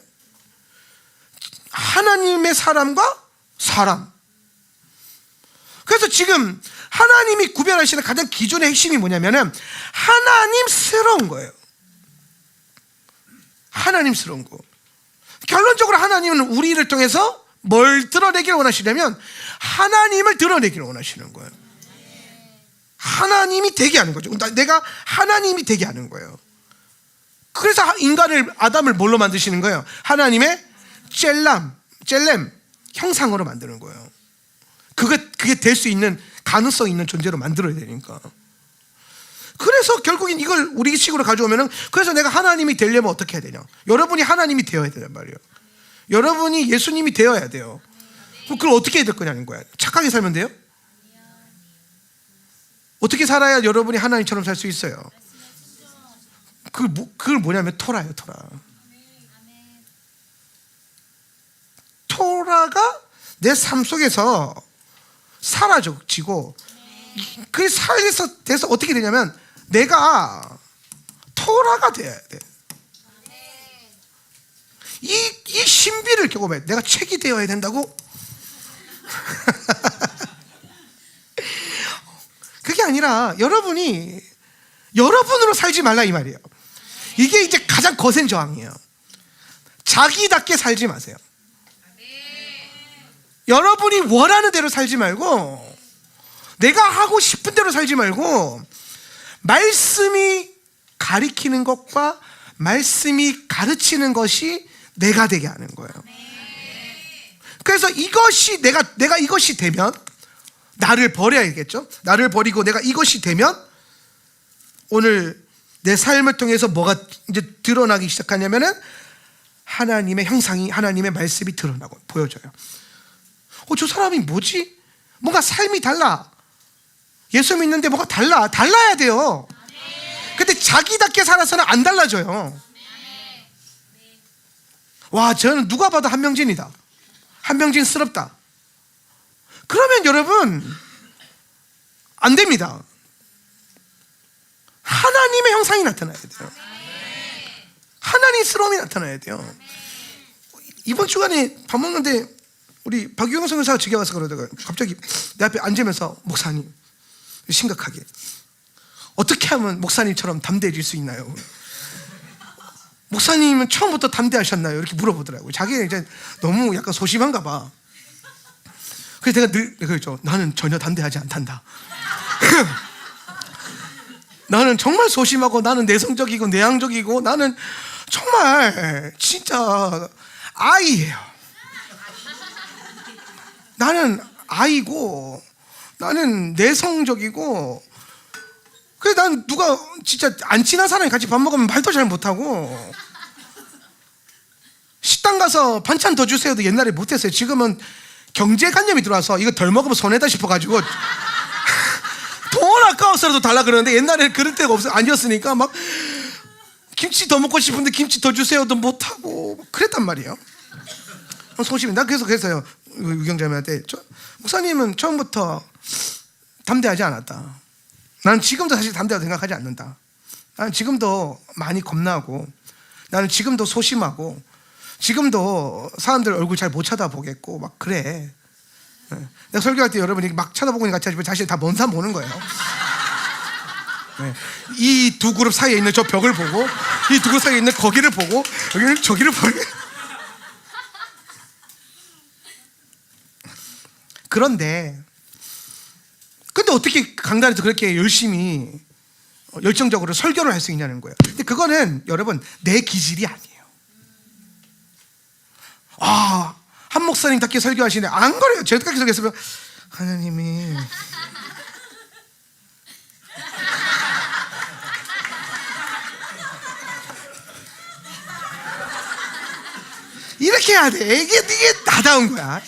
하나님의 사람과 사람. 그래서 지금 하나님이 구별하시는 가장 기준의 핵심이 뭐냐면은 하나님스러운 거예요. 하나님스러운 거. 결론적으로 하나님은 우리를 통해서 뭘 드러내기를 원하시냐면 하나님을 드러내기를 원하시는 거예요. 하나님이 되게 하는 거죠. 내가 하나님이 되게 하는 거예요. 그래서 인간을, 아담을 뭘로 만드시는 거예요? 하나님의 젤렘 형상으로 만드는 거예요. 그게 될 수 있는 가능성 있는 존재로 만들어야 되니까. 그래서 결국엔 이걸 우리식으로 가져오면은, 그래서 내가 하나님이 되려면 어떻게 해야 되냐? 여러분이 하나님이 되어야 되단 말이에요. 여러분이 예수님이 되어야 돼요. 그럼 그걸 어떻게 해야 될 거냐는 거야. 착하게 살면 돼요? 어떻게 살아야 여러분이 하나님처럼 살 수 있어요? 그걸 뭐냐면 토라예요. 토라. 토라가 내 삶 속에서 사라지고, 그 삶에서 돼서 어떻게 되냐면 내가 토라가 돼야 돼. 이 신비를 경험해. 내가 책이 되어야 된다고? 그게 아니라 여러분이 여러분으로 살지 말라 이 말이에요. 이게 이제 가장 거센 저항이에요. 자기답게 살지 마세요. 여러분이 원하는 대로 살지 말고, 내가 하고 싶은 대로 살지 말고, 말씀이 가리키는 것과 말씀이 가르치는 것이 내가 되게 하는 거예요. 그래서 이것이 내가 이것이 되면 나를 버려야겠죠. 나를 버리고 내가 이것이 되면 오늘 내 삶을 통해서 뭐가 이제 드러나기 시작하냐면은 하나님의 형상이, 하나님의 말씀이 드러나고 보여져요. 저 사람이 뭐지? 뭔가 삶이 달라. 예수 믿는데 뭐가 달라야 돼요. 근데 자기답게 살아서는 안 달라져요. 와, 저는 누가 봐도 한명진이다, 한명진스럽다. 그러면 여러분 안 됩니다. 하나님의 형상이 나타나야 돼요. 하나님스러움이 나타나야 돼요. 이번 주간에 밥 먹는데 우리 박유영 선교사가 집에 와서 그러다가 갑자기 내 앞에 앉으면서, 목사님, 심각하게 어떻게 하면 목사님처럼 담대해질 수 있나요? 목사님은 처음부터 담대하셨나요? 이렇게 물어보더라고요. 자기가 이제 너무 약간 소심한가 봐. 그래서 내가 늘 그랬죠. 나는 전혀 담대하지 않단다. 나는 정말 소심하고, 나는 내성적이고 내향적이고, 나는 정말 진짜 아이예요. 나는 아이고, 나는 내성적이고, 그래서 난 누가 진짜 안 친한 사람이 같이 밥 먹으면 말도 잘 못하고, 식당 가서 반찬 더 주세요도 옛날에 못했어요. 지금은 경제관념이 들어와서 이거 덜 먹으면 손해다 싶어가지고 돈 아까워서라도 달라 그러는데 옛날에는 그럴 때가 아니었으니까 막 김치 더 먹고 싶은데 김치 더 주세요도 못하고 그랬단 말이에요. 소심해. 나 그래서요 유경자매한테 목사님은 처음부터 담대하지 않았다. 나는 지금도 사실 담대하다고 생각하지 않는다. 나는 지금도 많이 겁나고, 나는 지금도 소심하고, 지금도 사람들 얼굴 잘 못 쳐다보겠고 막 그래. 내가 설교할 때 여러분이 막 쳐다보고 있는 것 같이 하지만 사실 다 먼 산 보는 거예요. 이 두 그룹 사이에 있는 저 벽을 보고, 이 두 그룹 사이에 있는 거기를 보고, 여기는 저기를 보고. 그런데 어떻게 강단에서 그렇게 열심히 열정적으로 설교를 할 수 있냐는 거예요. 근데 그거는 여러분 내 기질이 아니에요. 한 목사님답게 설교하시네. 안 그래요. 저렇게 설교했으면 하나님이 이렇게 해야 돼. 이게 나다운 거야.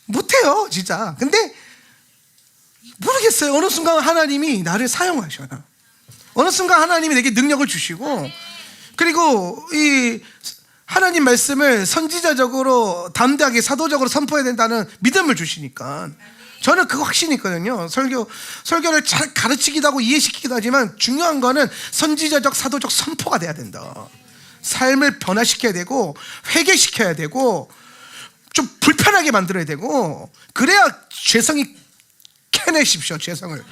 못해요 진짜. 근데 모르겠어요. 어느 순간 하나님이 나를 사용하셔요. 어느 순간 하나님이 내게 능력을 주시고, 그리고 이 하나님 말씀을 선지자적으로 담대하게 사도적으로 선포해야 된다는 믿음을 주시니까 저는 그거 확신이 있거든요. 설교를 잘 가르치기도 하고 이해시키기도 하지만 중요한 거는 선지자적 사도적 선포가 돼야 된다. 삶을 변화시켜야 되고 회개시켜야 되고 좀 불편하게 만들어야 되고, 그래야 죄성이 캐내십시오. 죄성을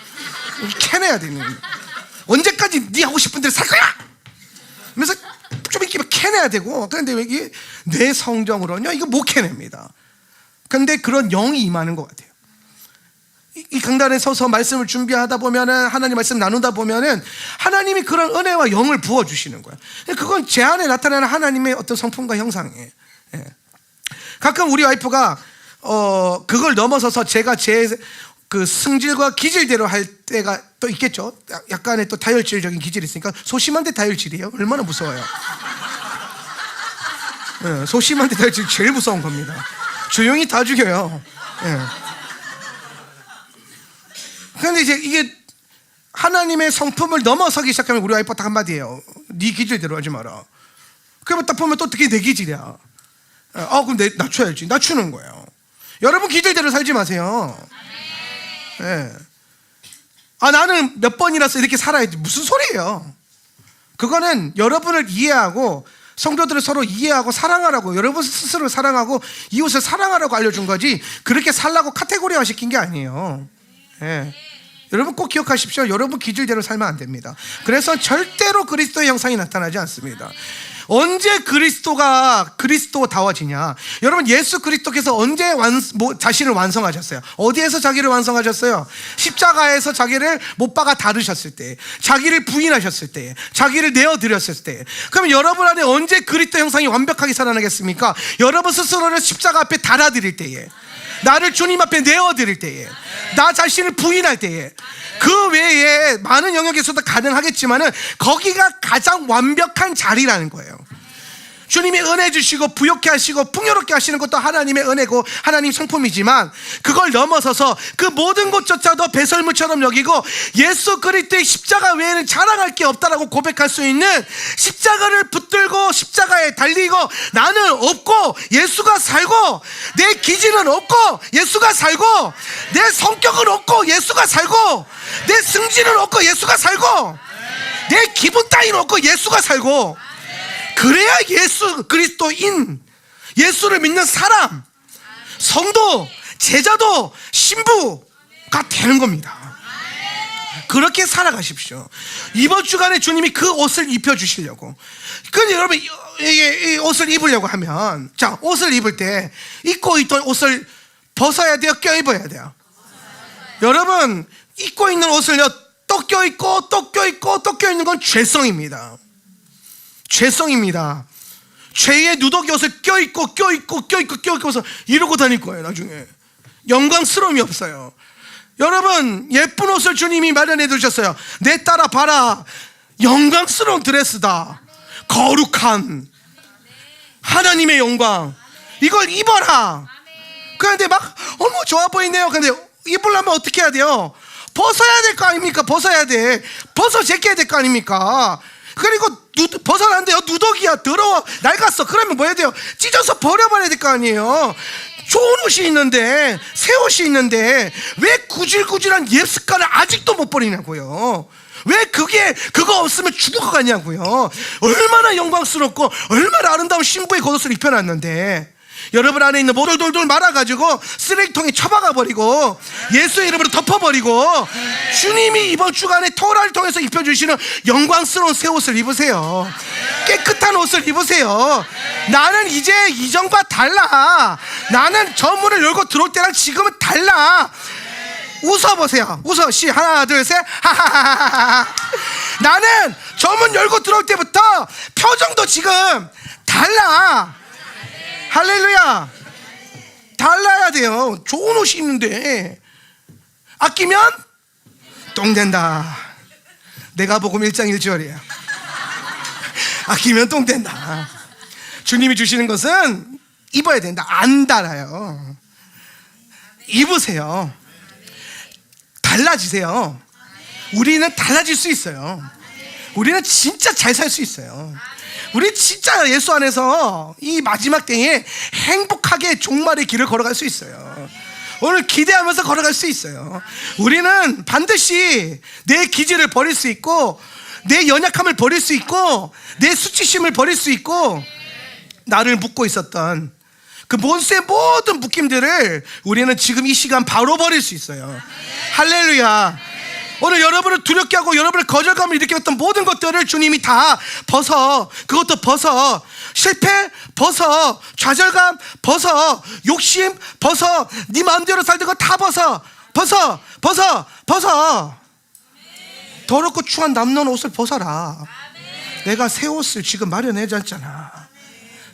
캐내야 되는 거예요. 언제까지 네 하고 싶은 대로 살 거야? 그래서 좀 이렇게 캐내야 되고. 그런데 이게 내 성정으로는요 이거 못 캐냅니다. 근데 그런 영이 임하는 것 같아요. 이 강단에 서서 말씀을 준비하다 보면은, 하나님 말씀 나누다 보면은 하나님이 그런 은혜와 영을 부어주시는 거예요. 그건 제 안에 나타나는 하나님의 어떤 성품과 형상이에요. 가끔 우리 와이프가 그걸 넘어서서 제가 제 그 승질과 기질대로 할 때가 또 있겠죠. 약간의 또 다혈질적인 기질이 있으니까. 소심한데 다혈질이에요. 얼마나 무서워요. 소심한데 다혈질 제일 무서운 겁니다. 조용히 다 죽여요. 그런데 이제 이게 하나님의 성품을 넘어서기 시작하면 우리 와이프가 딱 한마디예요. 네 기질대로 하지 마라. 그러면 딱 보면 또 어떻게 내 기질이야. 그럼 낮춰야지. 낮추는 거예요. 여러분 기질대로 살지 마세요. 나는 몇 번이라서 이렇게 살아야지. 무슨 소리예요. 그거는 여러분을 이해하고 성도들을 서로 이해하고 사랑하라고, 여러분 스스로 사랑하고 이웃을 사랑하라고 알려준 거지, 그렇게 살라고 카테고리화 시킨 게 아니에요. 여러분 꼭 기억하십시오. 여러분 기질대로 살면 안 됩니다. 그래서 절대로 그리스도의 형상이 나타나지 않습니다. 언제 그리스도가 그리스도다워지냐? 여러분 예수 그리스도께서 언제 자신을 완성하셨어요? 어디에서 자기를 완성하셨어요? 십자가에서 자기를 못 박아 다루셨을 때, 자기를 부인하셨을 때, 자기를 내어드렸을 때. 그럼 여러분 안에 언제 그리스도 형상이 완벽하게 살아나겠습니까? 여러분 스스로를 십자가 앞에 달아드릴 때에, 나를 주님 앞에 내어드릴 때에, 나 자신을 부인할 때에. 그 외에 많은 영역에서도 가능하겠지만은 거기가 가장 완벽한 자리라는 거예요. 주님이 은혜 주시고 부욕케 하시고 풍요롭게 하시는 것도 하나님의 은혜고 하나님 성품이지만, 그걸 넘어서서 그 모든 것조차도 배설물처럼 여기고 예수 그리스도의 십자가 외에는 자랑할 게 없다라고 고백할 수 있는, 십자가를 붙들고 십자가에 달리고 나는 없고 예수가 살고, 내 기질은 없고 예수가 살고, 내 성격은 없고 예수가 살고, 내 승질은 없고 예수가 살고, 내 기분 따위는 없고 예수가 살고, 그래야 예수 그리스도인, 예수를 믿는 사람, 성도, 제자도, 신부가 되는 겁니다. 그렇게 살아가십시오. 이번 주간에 주님이 그 옷을 입혀주시려고. 근데 여러분 이 옷을 입으려고 하면, 자, 옷을 입을 때 입고 있던 옷을 벗어야 돼요? 껴입어야 돼요? 여러분 입고 있는 옷을요 또 껴입고 또 껴입고 또 껴입는 건 죄성입니다. 죄성입니다. 죄의 누더기 옷을 껴입고 껴입고서 이러고 다닐 거예요. 나중에 영광스러움이 없어요. 여러분 예쁜 옷을 주님이 마련해 두셨어요. 내 따라 봐라. 영광스러운 드레스다. 거룩한 하나님의 영광, 이걸 입어라. 그런데 막 좋아 보이네요. 근데 입으려면 어떻게 해야 돼요? 벗어야 될 거 아닙니까? 벗어야 돼. 벗어 제껴야 될 거 아닙니까? 그리고 벗어난대요. 누더기야, 더러워, 낡았어. 그러면 뭐 해야 돼요? 찢어서 버려버려야 될 거 아니에요. 좋은 옷이 있는데, 새 옷이 있는데 왜 구질구질한 옛 습관을 아직도 못 버리냐고요. 왜 그거 없으면 죽어가냐고요. 얼마나 영광스럽고 얼마나 아름다운 신부의 겉옷을 입혀놨는데 여러분 안에 있는 모를 돌돌 말아가지고 쓰레기통에 처박아 버리고 예수의 이름으로 덮어버리고 주님이 이번 주간에 토라를 통해서 입혀주시는 영광스러운 새 옷을 입으세요. 깨끗한 옷을 입으세요. 나는 이제 이전과 달라. 나는 저 문을 열고 들어올 때랑 지금은 달라. 웃어보세요. 웃어. 시 하나 둘 셋. 하하하하. 나는 저 문 열고 들어올 때부터 표정도 지금 달라. 할렐루야. 달라야 돼요. 좋은 옷이 있는데 아끼면 똥 된다. 내가 복음 1장 1절이에요. 아끼면 똥 된다. 주님이 주시는 것은 입어야 된다. 안 달아요. 입으세요. 달라지세요. 우리는 달라질 수 있어요. 우리는 진짜 잘 살 수 있어요. 우리 진짜 예수 안에서 이 마지막 때에 행복하게 종말의 길을 걸어갈 수 있어요. 오늘 기대하면서 걸어갈 수 있어요. 우리는 반드시 내 기질을 버릴 수 있고 내 연약함을 버릴 수 있고 내 수치심을 버릴 수 있고 나를 묶고 있었던 그 몬스의 모든 묶임들을 우리는 지금 이 시간 바로 버릴 수 있어요. 할렐루야. 오늘 여러분을 두렵게 하고 여러분을 거절감을 일으켰던 모든 것들을 주님이 다 벗어. 그것도 벗어. 실패 벗어. 좌절감 벗어. 욕심 벗어. 네 마음대로 살던 거 다 벗어. 벗어. 더럽고 추한 남는 옷을 벗어라. 내가 새 옷을 지금 마련해줬잖아.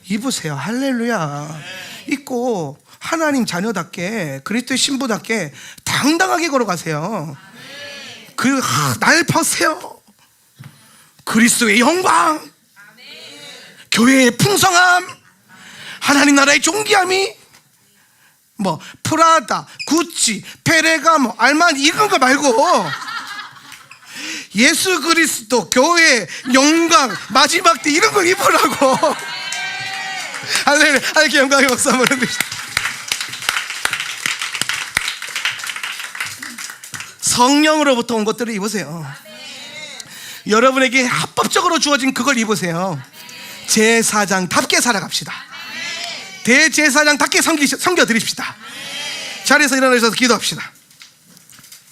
입으세요. 할렐루야. 입고 하나님 자녀답게 그리스도의 신부답게 당당하게 걸어가세요. 날 벗으세요. 그리스도의 영광, 교회의 풍성함, 하나님 나라의 존귀함이 뭐 프라다, 구찌, 페레가모, 알마니 이런 거 말고 예수 그리스도, 교회, 영광, 마지막 때 이런 걸 입으라고. 할렐루야. 하나님께 영광의 박수 한번 해주시죠. 성령으로부터 온 것들을 입으세요. 여러분에게 합법적으로 주어진 그걸 입으세요. 제사장답게 살아갑시다. 대제사장답게 섬겨드립시다. 자리에서 일어나셔서 기도합시다.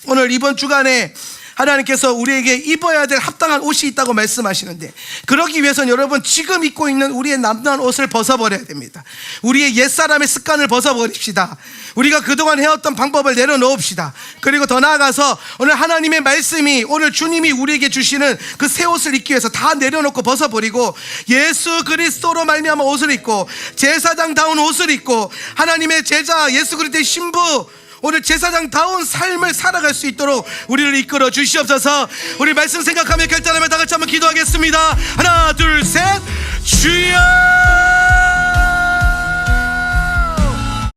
오늘 이번 주간에 하나님께서 우리에게 입어야 될 합당한 옷이 있다고 말씀하시는데 그러기 위해서는 여러분 지금 입고 있는 우리의 남다른 옷을 벗어버려야 됩니다. 우리의 옛사람의 습관을 벗어버립시다. 우리가 그동안 해왔던 방법을 내려놓읍시다. 그리고 더 나아가서 오늘 하나님의 말씀이 오늘 주님이 우리에게 주시는 그 새 옷을 입기 위해서 다 내려놓고 벗어버리고 예수 그리스도로 말미암아 옷을 입고 제사장다운 옷을 입고 하나님의 제자 예수 그리스도의 신부 오늘 제사장다운 삶을 살아갈 수 있도록 우리를 이끌어 주시옵소서. 우리 말씀 생각하며 결단하며 다 같이 한번 기도하겠습니다. 하나 둘 셋. 주여